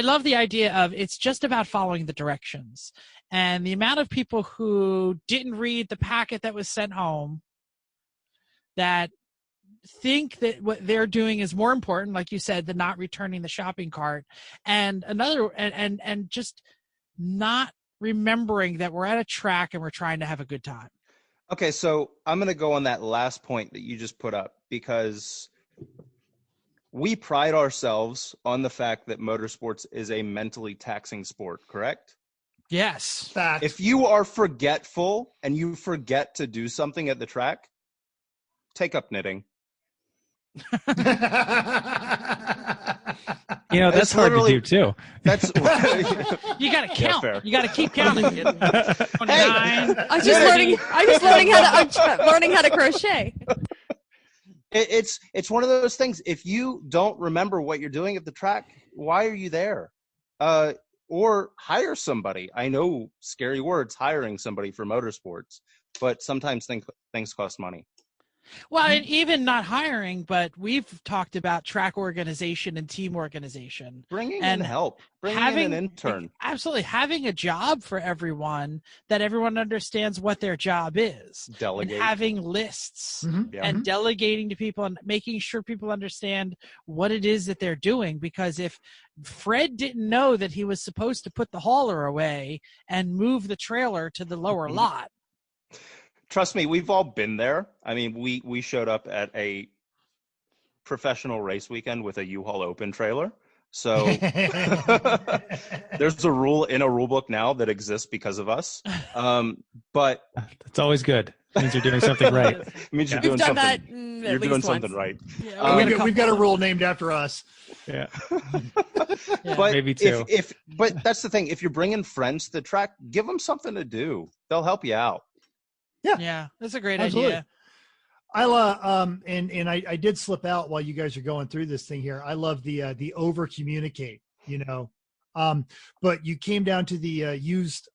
love the idea of it's just about following the directions, and the amount of people who didn't read the packet that was sent home, that think that what they're doing is more important, like you said, than not returning the shopping cart, and just not remembering that we're at a track and we're trying to have a good time. Okay, so I'm going to go on that last point that you just put up, because we pride ourselves on the fact that motorsports is a mentally taxing sport, correct? Yes. Fact. If you are forgetful and you forget to do something at the track, take up knitting. You know, that's It's hard to literally- do too. That's You got to count. fair. You got to keep counting. 29. I was just learning how to crochet. It's one of those things. If you don't remember what you're doing at the track, why are you there? Or hire somebody. I know, scary words, hiring somebody for motorsports, but sometimes things cost money. Well, and even not hiring, but we've talked about track organization and team organization. Bringing And in help. Bringing in an intern. Absolutely. Having a job for everyone that everyone understands what their job is. Delegate. And having lists Mhm. Yeah. and delegating to people and making sure people understand what it is that they're doing. Because if Fred didn't know that he was supposed to put the hauler away and move the trailer to the lower lot, Trust me, we've all been there. I mean, we showed up at a professional race weekend with a U-Haul open trailer. So there's a rule in a rule book now that exists because of us. But It's always good. It means you're doing something right. it means you're We've doing done that something. at You're least doing something once. right. Yeah, we've got a rule named after us. Yeah. But Maybe two. But that's the thing. If you're bringing friends to the track, give them something to do. They'll help you out. yeah, that's a great Absolutely. idea. And I did slip out while you guys are going through this thing here. I love the over communicate, but you came down to the used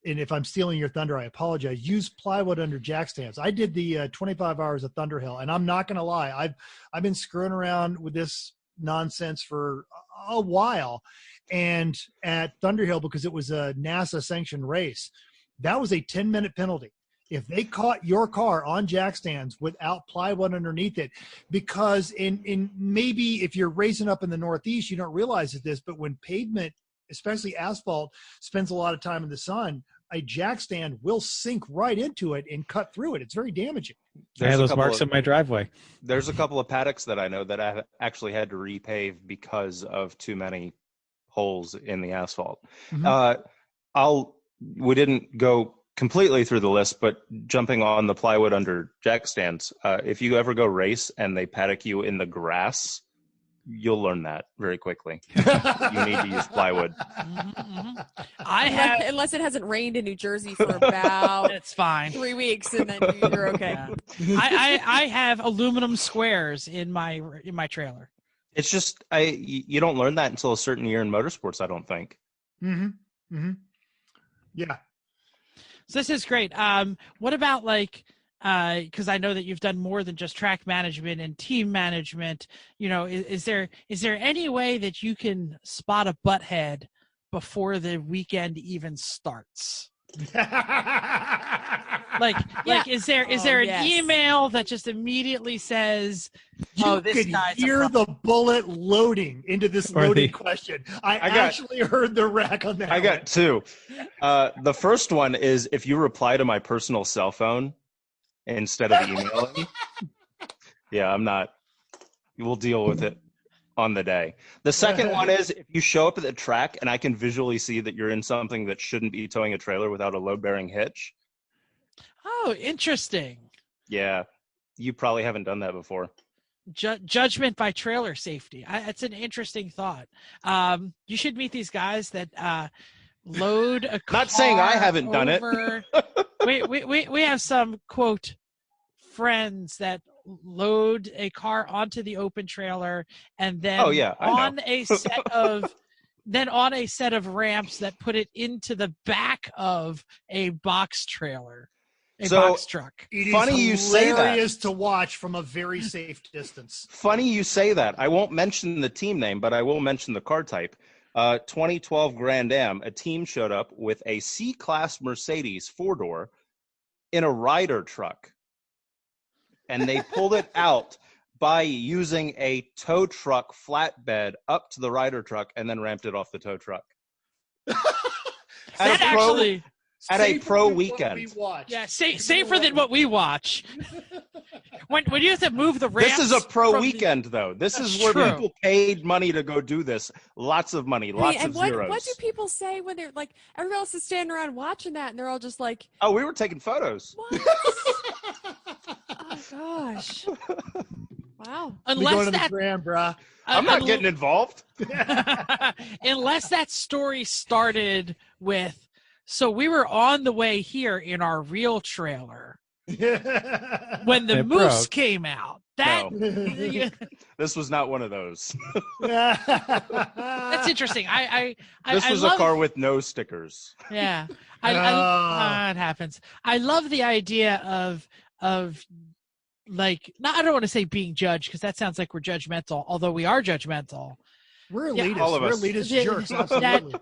and if I'm stealing your thunder, I apologize. Used plywood under jack stands. I did the 25 hours of Thunderhill, and I'm not going to lie. I've been screwing around with this nonsense for a while, and at Thunderhill, because it was a NASA sanctioned race, that was a 10-minute penalty if they caught your car on jack stands without plywood underneath it. Because in maybe if you're racing up in the Northeast, you don't realize this, but when pavement, especially asphalt, spends a lot of time in the sun, a jack stand will sink right into it and cut through it. It's very damaging. I have a those couple marks of- in my driveway. There's a couple of paddocks that I know that I've actually had to repave because of too many holes in the asphalt. Mhm. We didn't go completely through the list, but jumping on the plywood under jack stands, if you ever go race and they paddock you in the grass, you'll learn that very quickly. You need to use plywood. I have. Unless it hasn't rained in New Jersey for about It's fine. 3 weeks, and then you're okay. Yeah. I have aluminum squares in my trailer. It's just you don't learn that until a certain year in motorsports, I don't think. Mm-hmm. Mm-hmm. Yeah. So this is great. What about because I know that you've done more than just track management and team management. Is there any way that you can spot a butthead before the weekend even starts? Is there an yes. email that just immediately says, You this could guy's a hear problem? the bullet loading into this Or loading the- question. I got- actually heard the rack on that. I got two. The first one is if you reply to my personal cell phone instead of emailing. Yeah, I'm not. We'll deal with it on the day. The second one is if you show up at the track and I can visually see that you're in something that shouldn't be towing a trailer without a load-bearing hitch. Oh, interesting. Yeah, you probably haven't done that before. Judgment by trailer safety. That's an interesting thought. You should meet these guys that load a car. Not saying I haven't done it. We have some quote friends that load a car onto the open trailer and then Oh, yeah, I know. on a set of ramps that put it into the back of a box trailer, a box truck. It is Funny you say that. hilarious to watch from a very safe distance. Funny you say that. I won't mention the team name, but I will mention the car type. 2012 Grand Am, a team showed up with a C-Class Mercedes four-door in a rider truck. And they pulled it out by using a tow truck flatbed up to the rider truck and then ramped it off the tow truck. At a pro weekend. Yeah, safer than what we watch. When you have to move the ramps. This is a pro from weekend, though. This is That's where true. people paid money to go do this. Lots of money, lots and of what zeros. do people say when they're like, everyone else is standing around watching that, and they're all just like, Oh, we were taking photos. what? Oh gosh. Wow. We Unless going to the that, gram, bruh. I'm not getting involved. unless that story started with, so we were on the way here in our real trailer when the It moose broke. came out. That This was not one of those. that's interesting. This was love, a car with no stickers. Yeah, Oh. it happens. I love the idea of like, no, I don't want to say being judged because that sounds like we're judgmental, although we are judgmental. We're Yeah, elitist. all of We're us. elitist Yeah, jerks. Absolutely.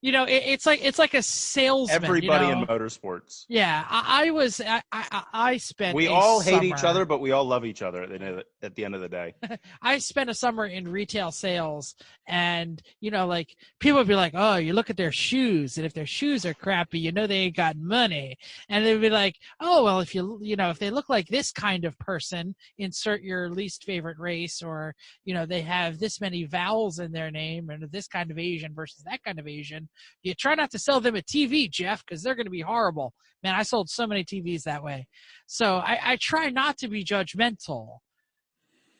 You know, it's like a salesman. Everybody you know? in motorsports. Yeah, I spent. We a all hate each summer- other, but we all love each other at the end of the day. I spent a summer in retail sales, and you know, like people would be like, "Oh, you look at their shoes, and if their shoes are crappy, you know they ain't got money." And they'd be like, "Oh, well, if if they look like this kind of person, insert your least favorite race, or they have this many vowels in their name, and this kind of Asian versus that kind of Asian. You try not to sell them a TV, Jeff, because they're going to be horrible." Man, I sold so many TVs that way. So I try not to be judgmental.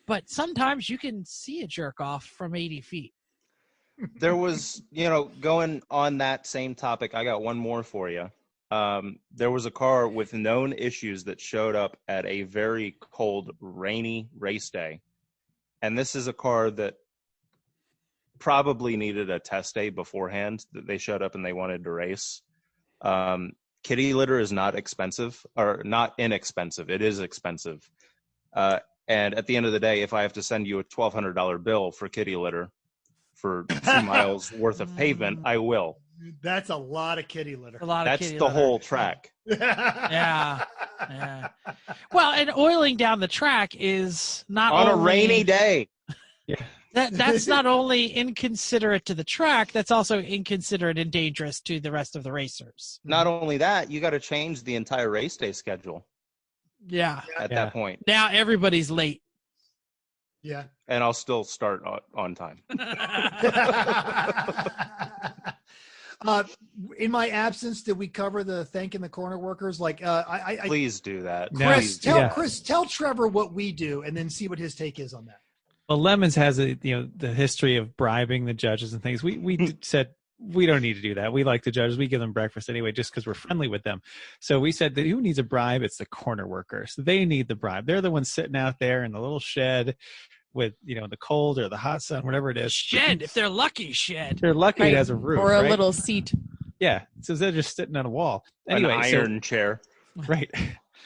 But sometimes you can see a jerk off from 80 feet. There was, going on that same topic, I got one more for you. There was a car with known issues that showed up at a very cold, rainy race day. And this is a car that probably needed a test day beforehand that they showed up and they wanted to race. Kitty litter is not expensive, or not inexpensive. It is expensive. And at the end of the day, if I have to send you a $1,200 bill for kitty litter for 2 miles worth of pavement, I will. That's a lot of kitty litter. That's kitty the litter. whole track. Yeah. Well, and oiling down the track is not On only, a rainy day. That's not only inconsiderate to the track, that's also inconsiderate and dangerous to the rest of the racers. Not only that, you got to change the entire race day schedule Yeah. at that point. Now everybody's late. Yeah. And I'll still start on time. In my absence, did we cover the thanking the corner workers? Like, Please do that. Chris, No. tell Trevor what we do, and then see what his take is on that. Well, Lemons has the history of bribing the judges and things. We said we don't need to do that. We like the judges. We give them breakfast anyway, just because we're friendly with them. So we said that who needs a bribe? It's the corner workers. They need the bribe. They're the ones sitting out there in the little shed with the cold or the hot sun, whatever it is. Shed, if they're lucky, shed. They're lucky it has a roof, or a right? little seat. Yeah, so they're just sitting on a wall. Anyway, An iron chair. Right.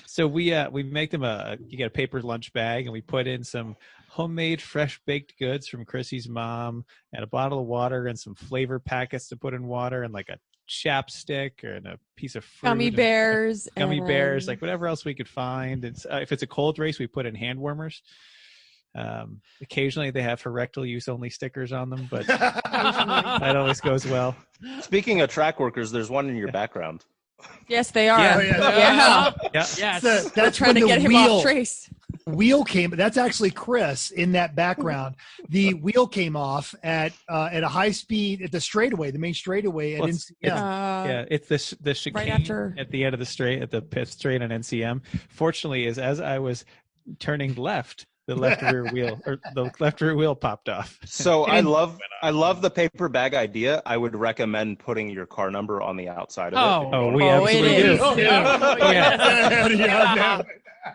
So we make them you get a paper lunch bag, and we put in some homemade fresh baked goods from Chrissy's mom, and a bottle of water, and some flavor packets to put in water, and like a chapstick and a piece of fruit, Gummy bears. bears, like whatever else we could find. It's if it's a cold race, we put in hand warmers. Occasionally they have for rectal use only stickers on them, but that always goes well. Speaking of track workers, there's one in your background. Yes, they are. Yeah. Yeah. Yeah. Yes. That's Trying when to the get him wheel, off trace. wheel came. That's actually Chris in that background. The wheel came off at a high speed at the straightaway, the main straightaway at Well, NCM. Yeah, it's the chicane after- at the end of the straight, at the pit straight on NCM. Fortunately, as I was turning left, the left rear wheel popped off. So I love the paper bag idea. I would recommend putting your car number on the outside of it. Oh, we Oh, it absolutely is. do. Oh, yeah.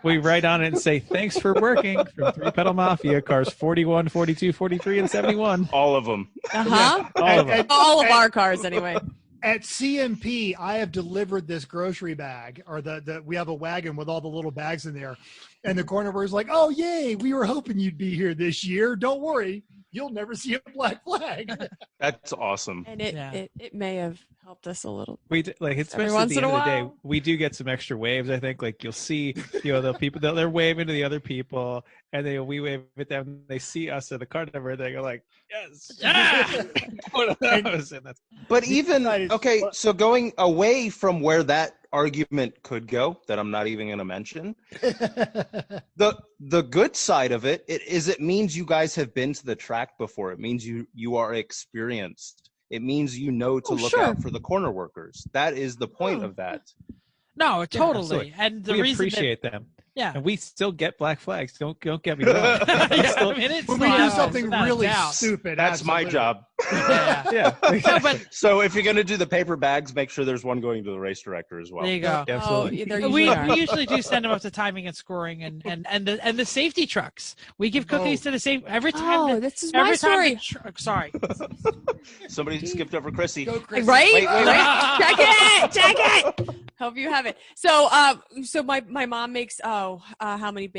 We write on it and say, "Thanks for working from Three Pedal Mafia, cars 41, 42, 43, and 71." All of them. Uh-huh. All of them. All of our cars, anyway. At CMP, I have delivered this grocery bag, or we have a wagon with all the little bags in there, and the corner was like, "Oh yay, we were hoping you'd be here this year. Don't worry, you'll never see a black flag." That's awesome. And Yeah. it may have helped us a little. We do, like, especially at once the in end a of the day, while. we do get some extra waves. I think, like you'll see, the people they're waving to the other people, and we wave at them. They see us at the car number, they go like, "Yes, one of those." And that's But even okay, so going away from where that argument could go, that I'm not even going to mention, the good side of it means you guys have been to the track before. It means you are experienced. It means you know to look sure. out for the corner workers. That is the point of that. No, totally. absolutely. And the we reason appreciate them. Yeah. And we still get black flags. Don't get me wrong. Yeah, Still- I mean, it's When we do fine, something without a really doubt. stupid, That's my absolutely. job. Yeah. yeah. No, but So if you're going to do the paper bags, make sure there's one going to the race director as well. there you go. Absolutely. Oh, there We usually are. usually do send them up to timing and scoring and the safety trucks. We give cookies to the safe every time. Oh, this is my story. Sorry. Somebody skipped over Chrissy. Go, Chrissy. Right? Wait. Right? Check it. Hope you have it. So, so my mom makes how many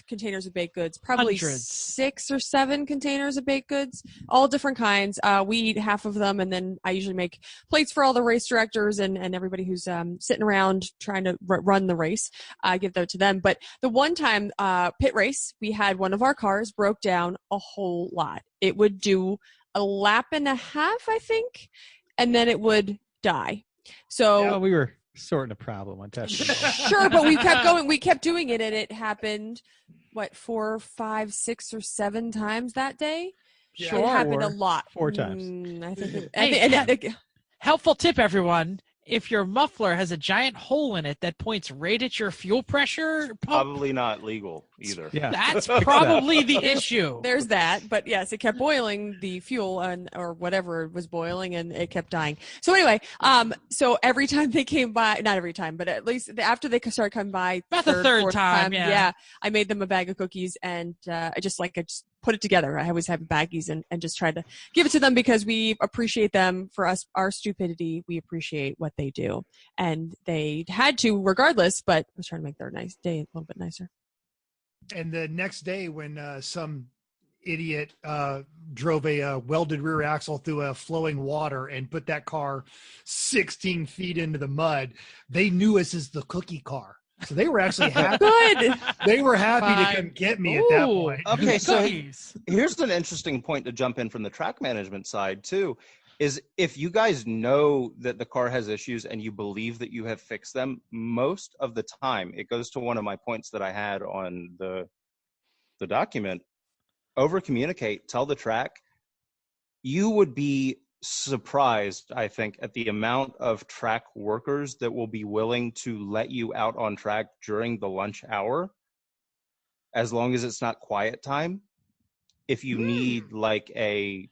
containers of baked goods? Probably Hundreds. 6 or 7 containers of baked goods, all different kinds. We eat half of them, and then I usually make plates for all the race directors and everybody who's sitting around trying to run the race. I give that to them. But the one time pit race, we had one of our cars broke down a whole lot. It would do a lap and a half, I think, and then it would die. So Well, we were sorting a problem on testing. sure, but we kept going. We kept doing it, and it happened, 4, 5, 6, or 7 times that day? Yeah. It happened a 4 lot. 4 times. I think. Hey, Helpful tip, everyone. If your muffler has a giant hole in it that points right at your fuel pressure pump, Probably not legal either. Yeah. that's probably the issue. There's that, but yes, it kept boiling the fuel or whatever was boiling, and it kept dying. So anyway, so every time they came by, not every time, but at least after they started coming by, About the third fourth time, yeah. I made them a bag of cookies, and I just put it together. I always have baggies and just tried to give it to them because we appreciate them for our stupidity. We appreciate what they do, and they had to regardless. But I was trying to make their nice day a little bit nicer. And the next day, when some idiot drove a welded rear axle through a flowing water and put that car 16 feet into the mud, they knew us as the cookie car. So they were actually happy. Good. They were happy to Fine. come get me at that Ooh. point. Okay, so Cookies. here's an interesting point to jump in from the track management side too, is if you guys know that the car has issues and you believe that you have fixed them, most of the time, it goes to one of my points that I had on the document, over communicate, tell the track. You would be surprised, I think, at the amount of track workers that will be willing to let you out on track during the lunch hour, as long as it's not quiet time. If you need like a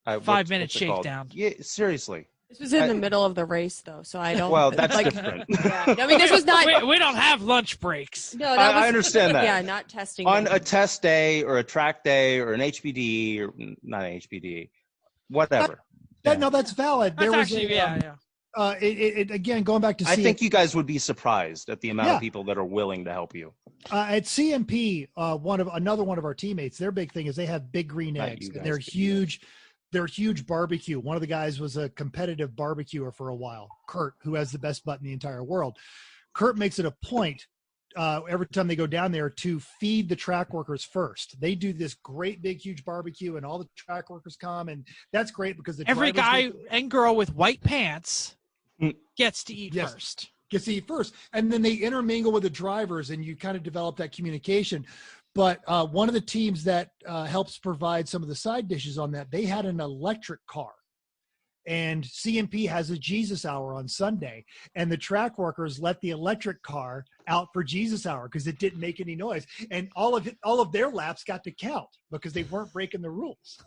5-minute what's it called? shakedown. Yeah, seriously. This was in the middle of the race, though, so I don't. Well, that's like, different. Yeah. I mean, this was not. We don't have lunch breaks. No, that was, I understand that. Yeah, not testing. On day. a test day or a track day or an HPD or not an HPD, whatever. No, that's valid. That's There was actually, yeah. it again, going back to I CMP, think you guys would be surprised at the amount Yeah. of people that are willing to help you. at CMP, another one of our teammates, their big thing is they have big green Not eggs. you And they're guys, but you huge. They're huge barbecue. One of the guys was a competitive barbecuer for a while, Kurt, who has the best butt in the entire world. Kurt makes it a point every time they go down there to feed the track workers first. They do this great big huge barbecue, and all the track workers come, and that's great because the Every drivers guy get- and girl with white pants Mm. gets to eat Yes. first. gets to eat first, and then they intermingle with the drivers, and you kind of develop that communication. But one of the teams that helps provide some of the side dishes on that, they had an electric car. And CMP has a Jesus hour on Sunday, and the track workers let the electric car out for Jesus hour because it didn't make any noise, and all of their laps got to count because they weren't breaking the rules.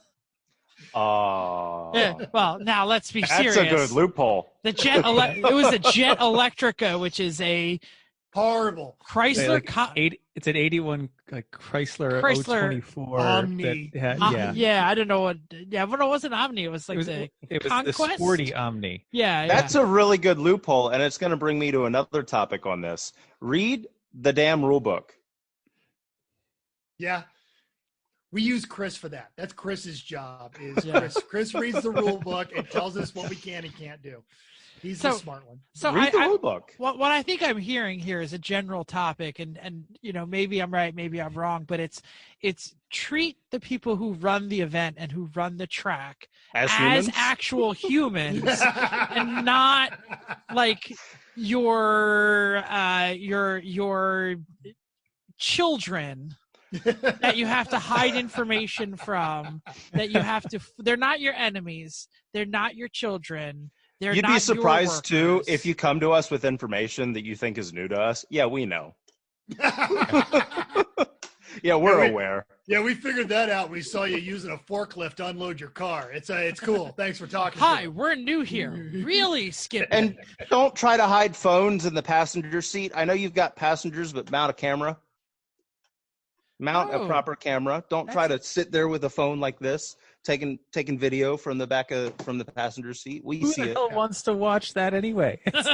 Oh, Yeah, well, now let's be that's serious. a good loophole. The it was a Jet Electrica, which is a Horrible. Chrysler. It's an 81 like Chrysler Chrysler 024 Omni. that had, yeah. Yeah, I don't know what. Yeah, but it wasn't Omni. It was like It was, the it was Conquest. the sporty Omni. Yeah, That's a really good loophole, and it's going to bring me to another topic on this. Read the damn rule book. Yeah. We use Chris for that. That's Chris's job. Is Yeah. Chris reads the rule book and tells us what we can and can't do. He's the smart one. So Read the rule book. what I think I'm hearing here is a general topic, and maybe I'm right, maybe I'm wrong, but it's treat the people who run the event and who run the track As as humans? actual humans and not like your children that you have to hide information from, that you have to, they're not your enemies, they're not your children, They're You'd not be your surprised too workers. if you come to us with information that you think is new to us. Yeah, we know. Yeah, we're aware. Yeah, we figured that out. We saw you using a forklift to unload your car. It's cool. Thanks for talking. Hi, to us. we're new here. Really, Skip. And don't try to hide phones in the passenger seat. I know you've got passengers, but mount a camera. Mount a proper camera. Don't try to sit there with a phone like this, taking video from the the passenger seat. We see it. Who wants to watch that anyway? It's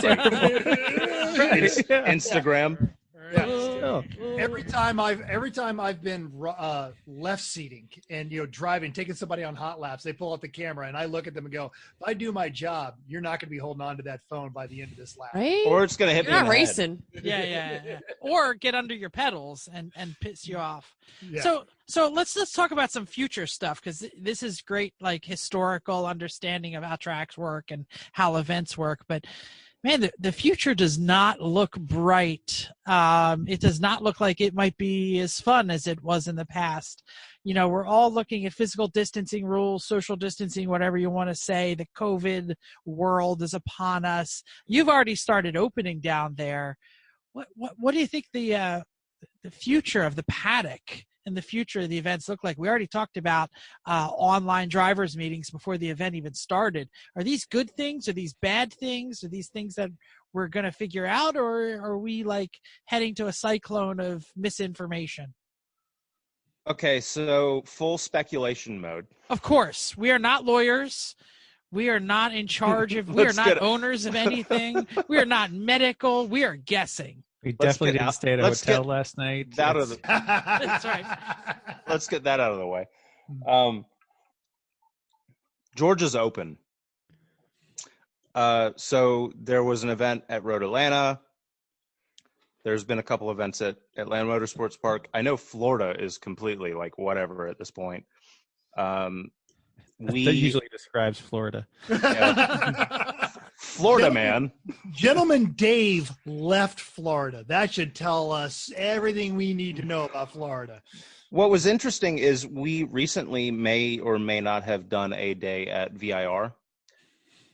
Instagram. terrible. Every time I've been left seating and driving, taking somebody on hot laps, they pull out the camera and I look at them and go, "If I do my job, you're not going to be holding on to that phone by the end of this lap." Right? Or it's going to hit You're me in not the head. racing. Yeah. Or get under your pedals and piss you off. Yeah. So let's talk about some future stuff, because this is great, like historical understanding of how tracks work and how events work. But man, the future does not look bright. It does not look like it might be as fun as it was in the past. We're all looking at physical distancing rules, social distancing, whatever you want to say. The COVID world is upon us. You've already started opening down there. What do you think the future of the paddock and the future of the events look like? We already talked about online drivers meetings before the event even started. Are these good things? Are these bad things? Are these things that we're going to figure out? Or are we like heading to a cyclone of misinformation? Okay, so full speculation mode. Of course, we are not lawyers. We are not in charge of, we are not owners of anything. We are not medical. We are guessing. We definitely didn't stay at a hotel last night. That's right. Let's get that out of the way. Georgia's open. So there was an event at Road Atlanta. There's been a couple events at Atlanta Motorsports Park. I know Florida is completely like whatever at this point. That usually describes Florida. Florida, man. Gentleman Dave left Florida. That should tell us everything we need to know about Florida. What was interesting is we recently may or may not have done a day at VIR.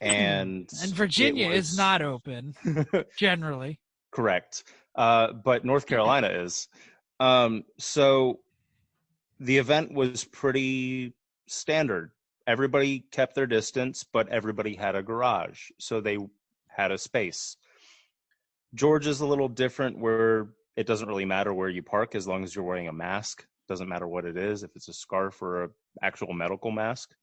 And Virginia is not open, generally. Correct. But North Carolina is. So the event was pretty standard. Everybody kept their distance, but everybody had a garage, so they had a space. Georgia's a little different, where it doesn't really matter where you park as long as you're wearing a mask. Doesn't matter what it is, if it's a scarf or an actual medical mask.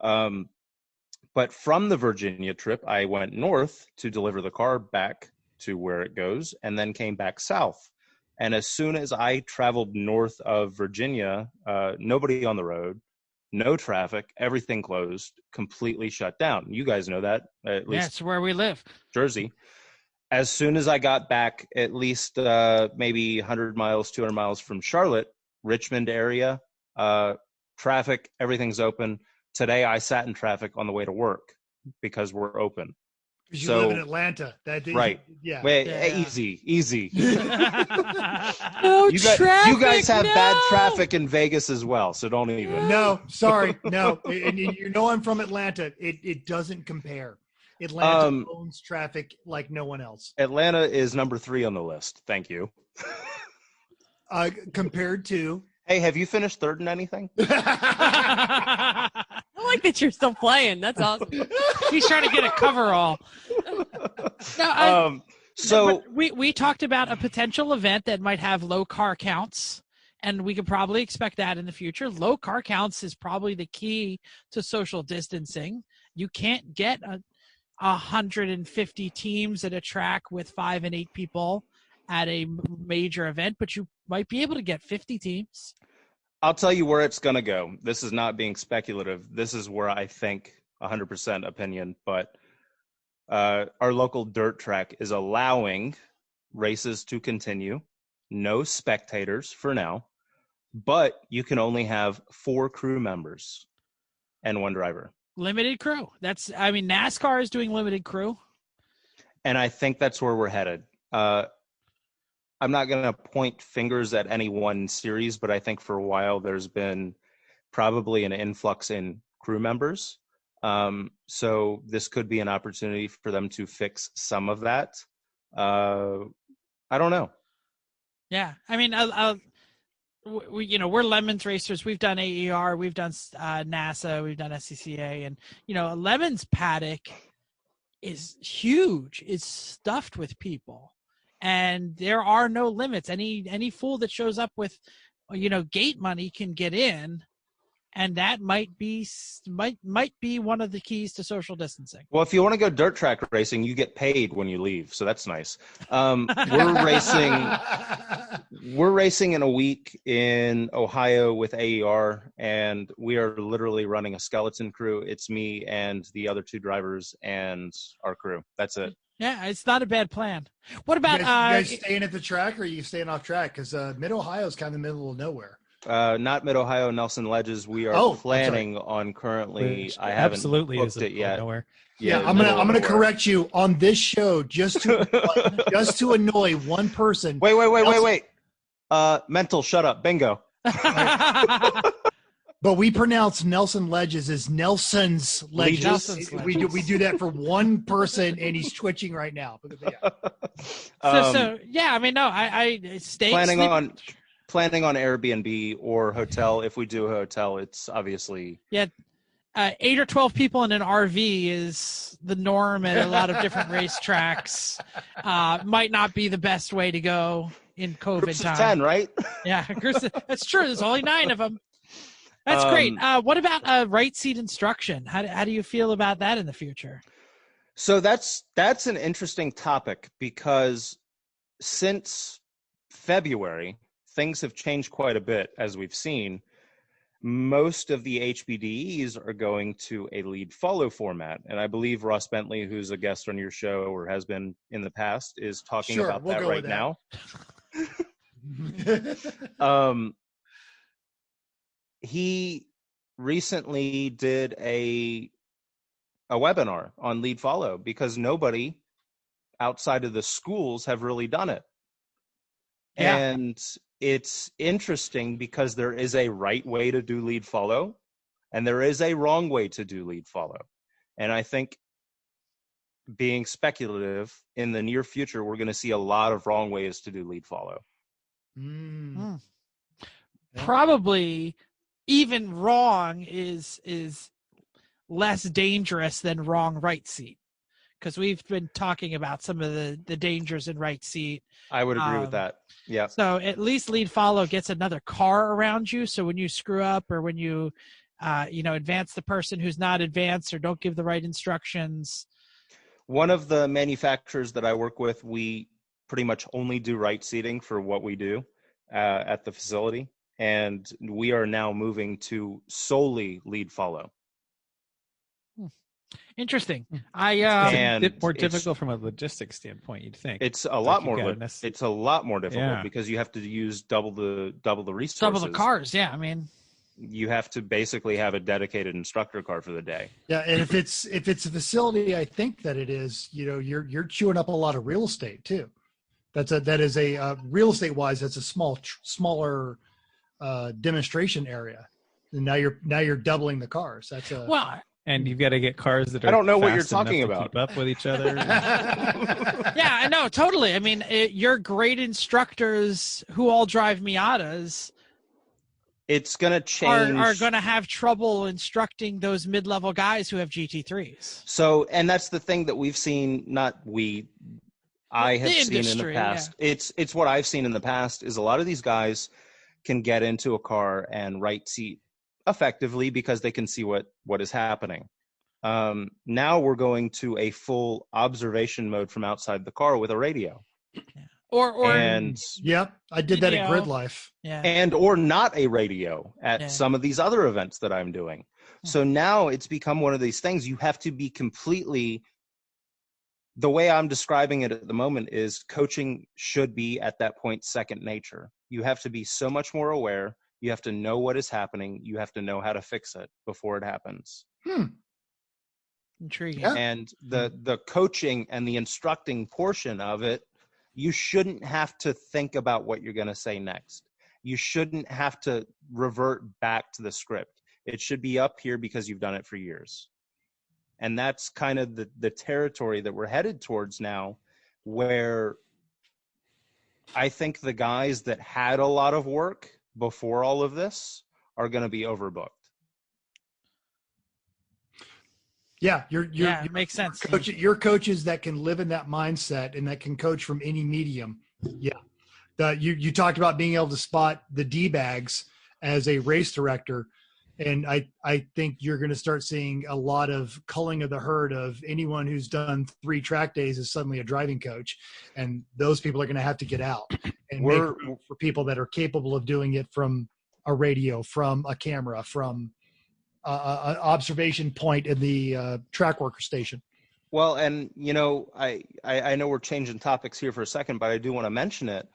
But from the Virginia trip, I went north to deliver the car back to where it goes, and then came back south. And as soon as I traveled north of Virginia, nobody on the road, no traffic, everything closed, completely shut down. You guys know that, at least. That's where we live. Jersey. As soon as I got back, at least maybe 100 miles, 200 miles from Charlotte, Richmond area, traffic, everything's open. Today I sat in traffic on the way to work because we're open. Because you live in Atlanta. Right. Yeah. Wait, Yeah. Easy. No You traffic. guys have no! bad traffic in Vegas as well, so don't even. No, sorry. No. And I'm from Atlanta. It doesn't compare. Atlanta owns traffic like no one else. Atlanta is number 3 on the list. Thank you. Compared to. Hey, have you finished third in anything? I like that you're still playing. That's awesome. He's trying to get a coverall. So we talked about a potential event that might have low car counts, and we could probably expect that in the future. Low car counts is probably the key to social distancing. You can't get 150 teams at a track with 5 and 8 people at a major event, but you might be able to get 50 teams. I'll tell you where it's going to go. This is not being speculative. This is where I think 100% opinion, but our local dirt track is allowing races to continue. No spectators for now, but you can only have 4 crew members and 1 driver. Limited crew. NASCAR is doing limited crew. And I think that's where we're headed. I'm not going to point fingers at any one series, but I think for a while there's been probably an influx in crew members. So this could be an opportunity for them to fix some of that. I don't know. Yeah, I mean, we're Lemons racers. We've done AER, we've done NASA, we've done SCCA, and a Lemons paddock is huge. It's stuffed with people, and there are no limits. Any fool that shows up with, gate money can get in, and that might be one of the keys to social distancing. Well, if you want to go dirt track racing, you get paid when you leave, so that's nice. We're racing in a week in Ohio with AER, and we are literally running a skeleton crew. It's me and the other 2 drivers and our crew. That's it. Yeah, it's not a bad plan. What about you guys staying at the track, or are you staying off track? Because Mid Ohio is kind of in the middle of nowhere. Not Mid Ohio, Nelson Ledges. We are planning on currently. Which I haven't absolutely booked is it yet. Nowhere. Yeah, I'm gonna correct you on this show just to annoy one person. Wait. Mental, shut up. Bingo. But we pronounce Nelson Ledges as Nelson's Ledges. Nelson's Ledges. We do that for one person, and he's twitching right now. Yeah. I mean, no, I stay planning on Airbnb or hotel. If we do a hotel, it's obviously 8 or 12 people in an RV is the norm at a lot of different racetracks. Might not be the best way to go in COVID groups time. of 10, right? Yeah, that's true. There's only 9 of them. That's great. What about right seat instruction? How do you feel about that in the future? So that's an interesting topic, because since February, things have changed quite a bit, as we've seen. Most of the HBDEs are going to a lead follow format. And I believe Ross Bentley, who's a guest on your show or has been in the past, is talking about that right now. He recently did a webinar on lead follow, because nobody outside of the schools have really done it. Yeah. And it's interesting because there is a right way to do lead follow and there is a wrong way to do lead follow. And I think, being speculative, in the near future, we're going to see a lot of wrong ways to do lead follow. Probably even wrong is less dangerous than wrong right seat, because we've been talking about some of the dangers in right seat. I would agree with that. Yeah. So at least lead follow gets another car around you. So when you screw up, or when you, advance the person who's not advanced, or don't give the right instructions. One of the manufacturers that I work with, we pretty much only do right seating for what we do at the facility. And we are now moving to solely lead follow. Interesting. It's a bit more difficult from a logistics standpoint, you'd think. It's a lot more. It's a lot more difficult because you have to use double the resources. Double the cars. Yeah, I mean, you have to basically have a dedicated instructor car for the day. Yeah, and if it's a facility, I think that it is. You're chewing up a lot of real estate too. That is a real estate wise. That's a smaller demonstration area. And now you're doubling the cars. And you've got to get cars that are. I don't know what you're fast enough talking to about. Keep up with each other. Yeah, I know, totally. I mean, your great instructors who all drive Miatas, it's going to change. Are going to have trouble instructing those mid-level guys who have GT3s. So, and that's the thing that we've seen. I have seen in the past. Yeah. It's what I've seen in the past is a lot of these guys can get into a car and right seat effectively because they can see what is happening. Now we're going to a full observation mode from outside the car with a radio. Yep, I did that at Grid Life. Yeah. Or not a radio at some of these other events that I'm doing. So now it's become one of these things you have to be completely. The way I'm describing it at the moment is coaching should be at that point second nature. You have to be so much more aware. You have to know what is happening. You have to know how to fix it before it happens. Intriguing. Yeah. And the coaching and the instructing portion of it, you shouldn't have to think about what you're going to say next. You shouldn't have to revert back to the script. It should be up here because you've done it for years. And that's kind of the territory that we're headed towards now, where I think the guys that had a lot of work before all of this are going to be overbooked. Yeah, it makes sense. You're coaches that can live in that mindset and that can coach from any medium. Yeah. You talked about being able to spot the D-bags as a race director. And I think you're going to start seeing a lot of culling of the herd of anyone who's done 3 track days is suddenly a driving coach. And those people are going to have to get out and make room for people that are capable of doing it from a radio, from a camera, from an observation point in the track worker station. Well, and I know we're changing topics here for a second, but I do want to mention it.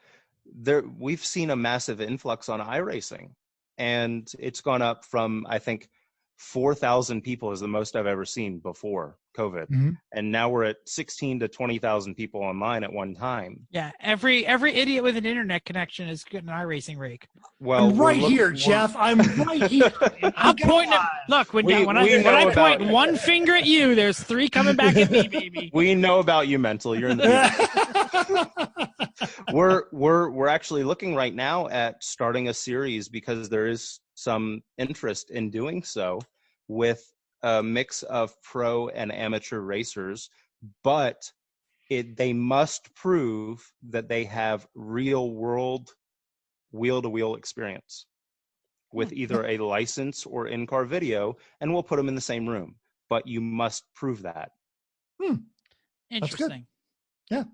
We've seen a massive influx on iRacing, and it's gone up from, I think, 4,000 people is the most I've ever seen before COVID. Mm-hmm. And now we're at 16 to 20,000 people online at one time. Yeah, every idiot with an internet connection is getting an iRacing rig. Well, I'm right here, Jeff. I'm right here. I'm pointing at, look, when I point one finger at you, there's 3 coming back at me, baby. We know about you, Mental. You're in the We're actually looking right now at starting a series, because there is some interest in doing so, with a mix of pro and amateur racers, but they must prove that they have real world wheel-to-wheel experience with either a license or in-car video, and we'll put them in the same room. But you must prove that. Interesting. Yeah.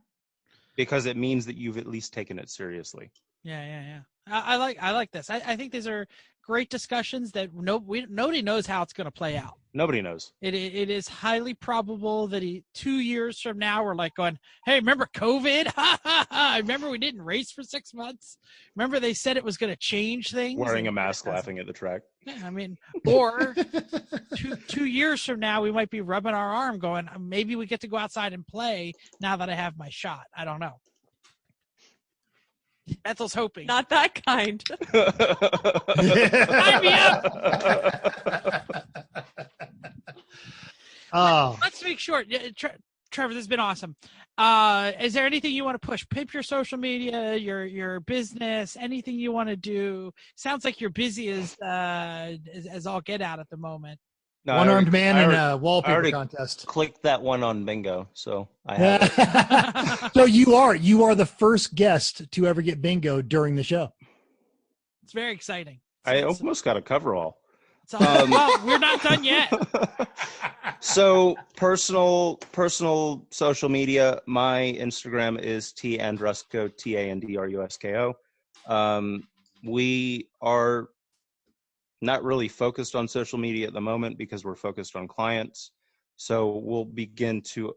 Because it means that you've at least taken it seriously. Yeah. I like this. I think these are great discussions that nobody knows how it's going to play out. Nobody knows. It is highly probable that 2 years from now we're like going, hey, remember COVID? I remember we didn't race for 6 months. Remember they said it was going to change things. Wearing a mask, laughing at the track. Yeah, I mean, or 2 years from now we might be rubbing our arm going, maybe we get to go outside and play now that I have my shot. I don't know. Ethel's hoping. Not that kind. Sign me up. Oh, Let's make short. Trevor, this has been awesome. Is there anything you want to push? Pimp your social media, your business, anything you want to do? Sounds like you're busy as all get out at the moment. No, one-armed man in a wallpaper contest. Clicked that one on bingo, so I have it. So you are the first guest to ever get bingo during the show. It's very exciting. I almost got a coverall. Well, we're not done yet. So personal social media. My Instagram is Andrusko, Tandrusko. We are not really focused on social media at the moment because we're focused on clients. So we'll begin to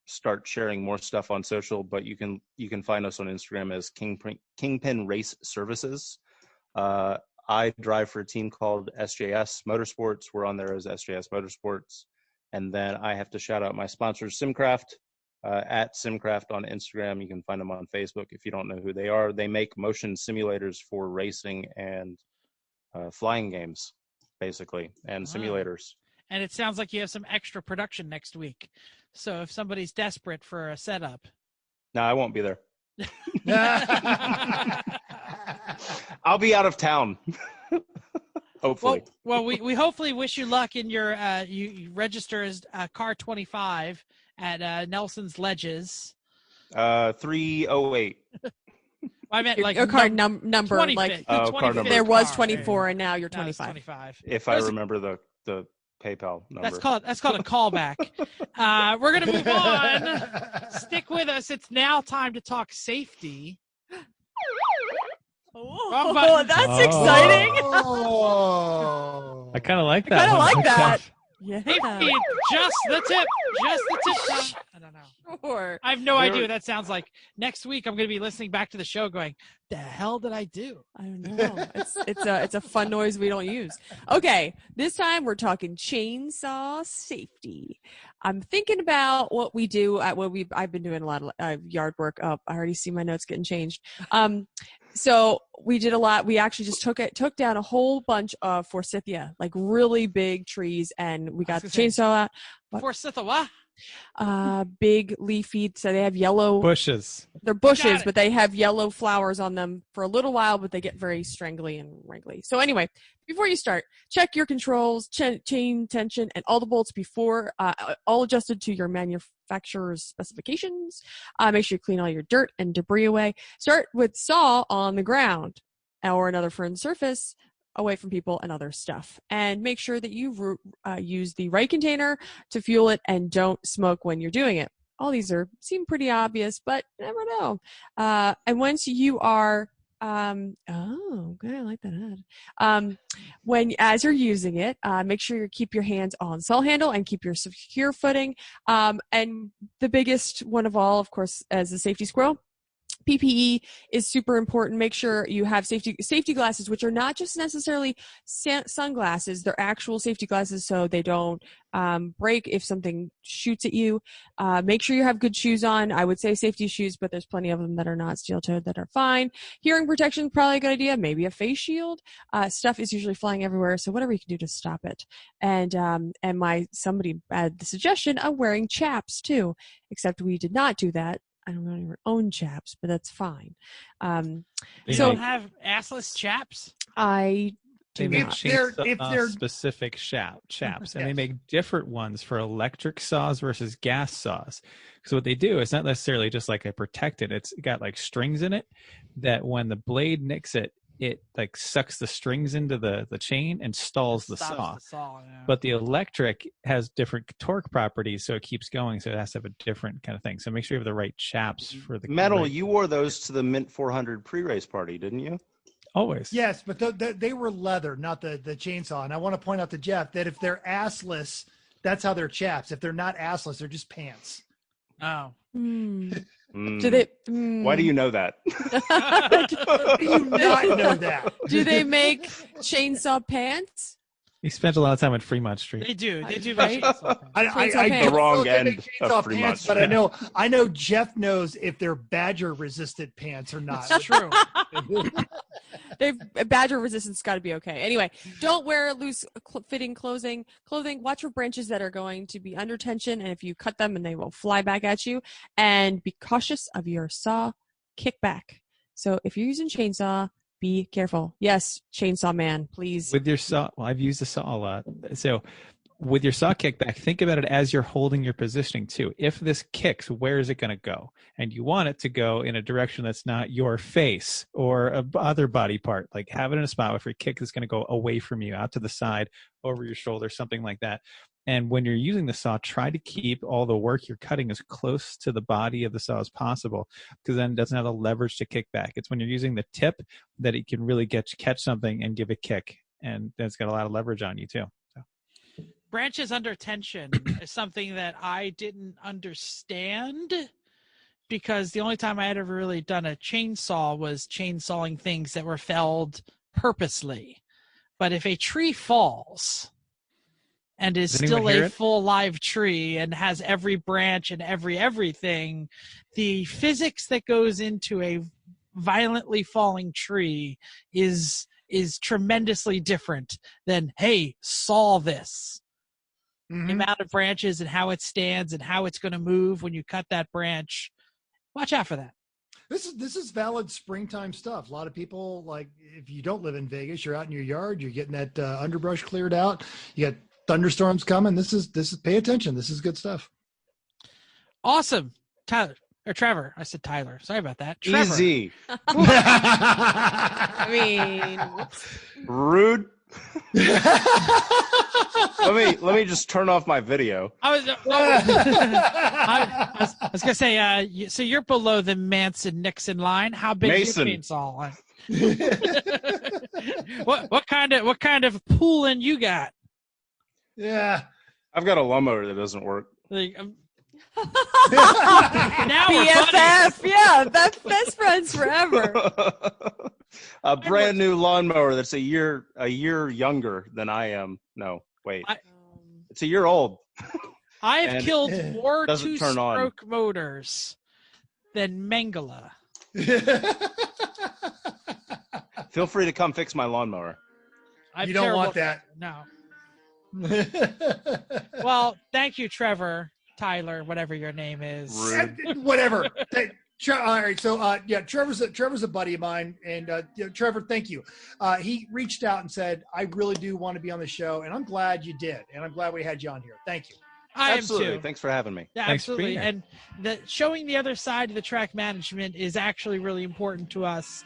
start sharing more stuff on social, but you can find us on Instagram as Kingpin Race Services. I drive for a team called SJS Motorsports. We're on there as SJS Motorsports. And then I have to shout out my sponsors, Simcraft, at Simcraft on Instagram. You can find them on Facebook if you don't know who they are. They make motion simulators for racing and flying games, basically, and simulators. And it sounds like you have some extra production next week. So if somebody's desperate for a setup. No, I won't be there. I'll be out of town. Hopefully. Well, we hopefully wish you luck in your you register as car 25 at Nelson's Ledges. 308. I meant like your car number, 25th, like car number. there was 24 and now you're 25. 25. If I remember the PayPal number. That's called a callback. We're gonna move on. Stick with us. It's now time to talk safety. Oh, that's exciting. Oh. I kind of like that. I kind of like that. Hey, just the tip. I don't know. Sure. I have no idea what that sounds like. Next week, I'm going to be listening back to the show going, the hell did I do? I don't know. It's a fun noise we don't use. Okay, this time we're talking chainsaw safety. I'm thinking about what we do at I've been doing a lot of yard work. Oh, I already see my notes getting changed. So we did a lot. We actually just took down a whole bunch of forsythia, like really big trees, and we got the chainsaw out. Forsythia? Big leafy, so they have yellow Bushes. They're bushes, but they have yellow flowers on them for a little while, but they get very strangly and wrinkly. So anyway, before you start, check your controls, chain tension, and all the bolts before, all adjusted to your manufacturer's specifications. Make sure you clean all your dirt and debris away. Start with saw on the ground or another firm surface away from people and other stuff. And make sure that you use the right container to fuel it and don't smoke when you're doing it. All these seem pretty obvious, but you never know. And once you are, okay, I like that ad. As you're using it, make sure you keep your hands on the saw handle and keep your secure footing. And the biggest one of all, of course, as a safety squirrel, PPE is super important. Make sure you have safety glasses, which are not just necessarily sunglasses. They're actual safety glasses so they don't break if something shoots at you. Make sure you have good shoes on. I would say safety shoes, but there's plenty of them that are not steel-toed that are fine. Hearing protection, probably a good idea. Maybe a face shield. Stuff is usually flying everywhere, so whatever you can do to stop it. And somebody had the suggestion of wearing chaps too, except we did not do that. I don't even own chaps, but that's fine. You don't have assless chaps? I do not. If they're specific chaps, and they make different ones for electric saws versus gas saws. So what they do is not necessarily just like a protectant. It's got like strings in it that when the blade nicks it, it like sucks the strings into the chain and stalls the saw. Yeah. But the electric has different torque properties, so it keeps going. So it has to have a different kind of thing. So make sure you have the right chaps for the Metal. You wore those to the Mint 400 pre-race party, didn't you? Always. Yes, but they were leather, not the chainsaw. And I want to point out to Jeff that if they're assless, that's how they're chaps. If they're not assless, they're just pants. Oh. Do they? Why do you know that? Do you not know that? Do they make chainsaw pants? He spent a lot of time on Fremont Street. They do. They do. Right? I The wrong don't know if they end make chainsaw of Fremont pants, but I know Jeff knows if they're badger resistant pants or not. That's true. Badger resistance got to be okay. Anyway, don't wear loose fitting clothing. Watch for branches that are going to be under tension, and if you cut them, and they will fly back at you. And be cautious of your saw kickback. So if you're using chainsaw, be careful. Yes, chainsaw man, please. With your saw, well, I've used the saw a lot. So with your saw kickback, think about it as you're holding your positioning too. If this kicks, where is it going to go? And you want it to go in a direction that's not your face or a other body part. Like have it in a spot where your kick is going to go away from you, out to the side, over your shoulder, something like that. And when you're using the saw, try to keep all the work you're cutting as close to the body of the saw as possible, because then it doesn't have the leverage to kick back. It's when you're using the tip that it can really catch something and give a kick. And that's got a lot of leverage on you too. So. Branches under tension is something that I didn't understand, because the only time I had ever really done a chainsaw was chainsawing things that were felled purposely. But if a tree falls and is still a full live tree and has every branch and everything, the physics that goes into a violently falling tree is tremendously different than, hey, saw this. Mm-hmm. The amount of branches and how it stands and how it's going to move when you cut that branch. Watch out for that. This is valid springtime stuff. A lot of people, like, if you don't live in Vegas, you're out in your yard, you're getting that underbrush cleared out. You got thunderstorms coming. This is pay attention. This is good stuff. Awesome. Trevor. I said Tyler. Sorry about that. Trevor. Easy. I mean, rude. let me just turn off my video. I was gonna say, so you're below the Manson Nixon line. How big is your chainsaw line? what kind of pooling you got? Yeah, I've got a lawnmower that doesn't work. Like, Now we're buddies. BFF, yeah, best friends forever. A brand new lawnmower that's a year younger than I am. No, wait, it's a year old. I have And killed more doesn't turn on. two-stroke motors than Mangala. Feel free to come fix my lawnmower. I'm You don't want terrible- No. Well, thank you, Trevor, Tyler, whatever your name is. Rude. Whatever. All right. So, Trevor's a buddy of mine, and Trevor, thank you. He reached out and said, "I really do want to be on the show," and I'm glad you did, and I'm glad we had you on here. Thank you. I am Absolutely. too. Thanks for having me. Yeah, Thanks for absolutely. being here. And showing the other side of the track management is actually really important to us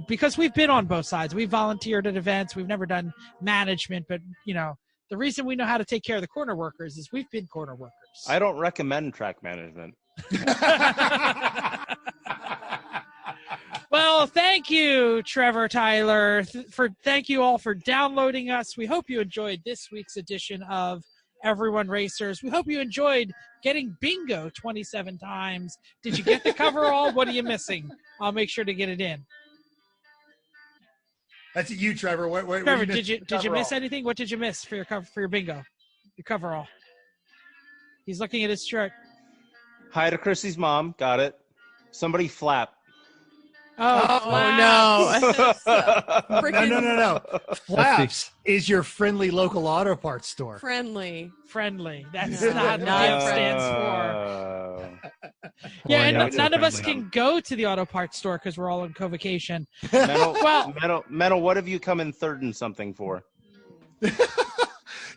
because we've been on both sides. We've volunteered at events. We've never done management, but the reason we know how to take care of the corner workers is we've been corner workers. I don't recommend track management. Well, thank you, Trevor, Tyler. Thank you all for downloading us. We hope you enjoyed this week's edition of Everyone Racers. We hope you enjoyed getting bingo 27 times. Did you get the coverall? What are you missing? I'll make sure to get it in. That's you, Trevor. Trevor, did you miss anything? What did you miss for your bingo? Your coverall. He's looking at his shirt. Hi to Chrissy's mom. Got it. Somebody flap. Oh no. No. Flaps is your friendly local auto parts store. Friendly. That's No. not what Not it stands for. Yeah, and it's none of us friendly. can go to the auto parts store because we're all on co-vacation. Metal, what have you come in third and something for?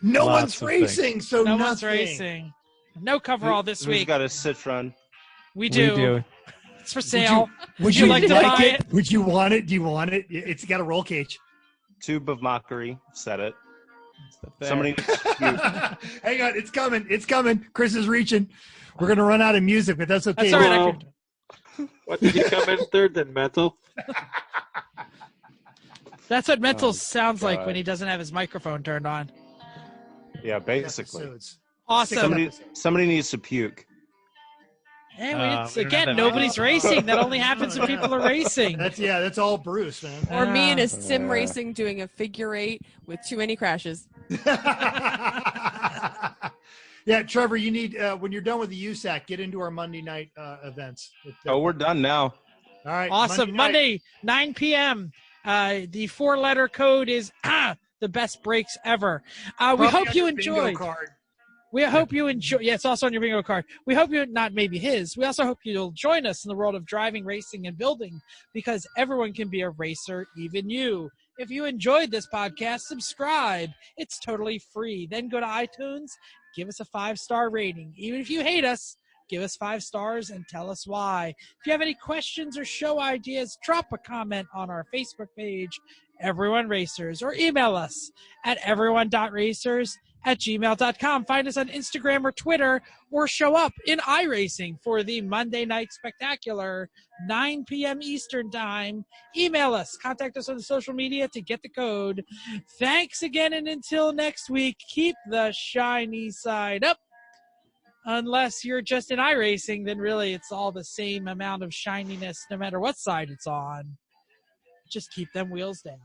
No Lots one's of racing, so No nothing. one's racing. No coverall this Who's week. got a Citron? We do. It's for sale. Would you you like to like buy it? Would you want it? Do you want it? It's got a roll cage. Tube of mockery. Said it. There. Somebody. Hang on, it's coming. It's coming. Chris is reaching. We're gonna run out of music, but that's okay. That's all right. What did you come in third then, Mental? That's what Mental sounds like God. when he doesn't have his microphone turned on. Yeah, basically. Episodes. Awesome. Somebody needs to puke. And we don't have again, that nobody's racing. That only happens when people are racing. That's all Bruce, man. Or me in a sim Yeah. racing doing a figure eight with too many crashes. Yeah, Trevor, you need when you're done with the USAC, get into our Monday night events. Oh, we're done now. All right. Awesome. night. Monday, 9 p.m. The 4-letter code is the best breaks ever. We Probably hope on you your bingo enjoyed. card. We hope you enjoy. Yeah, it's also on your bingo card. We hope you, not maybe his. We also hope you'll join us in the world of driving, racing, and building because everyone can be a racer, even you. If you enjoyed this podcast, subscribe. It's totally free. Then go to iTunes, give us a 5-star rating. Even if you hate us, give us 5 stars and tell us why. If you have any questions or show ideas, drop a comment on our Facebook page, Everyone Racers, or email us at everyone.racers@gmail.com. Find us on Instagram or Twitter, or show up in iRacing for the Monday Night Spectacular, 9 p.m. Eastern Time. Email us, contact us on the social media to get the code. Thanks again, and until next week, keep the shiny side up. Unless you're just in iRacing, then really it's all the same amount of shininess no matter what side it's on. Just keep them wheels down.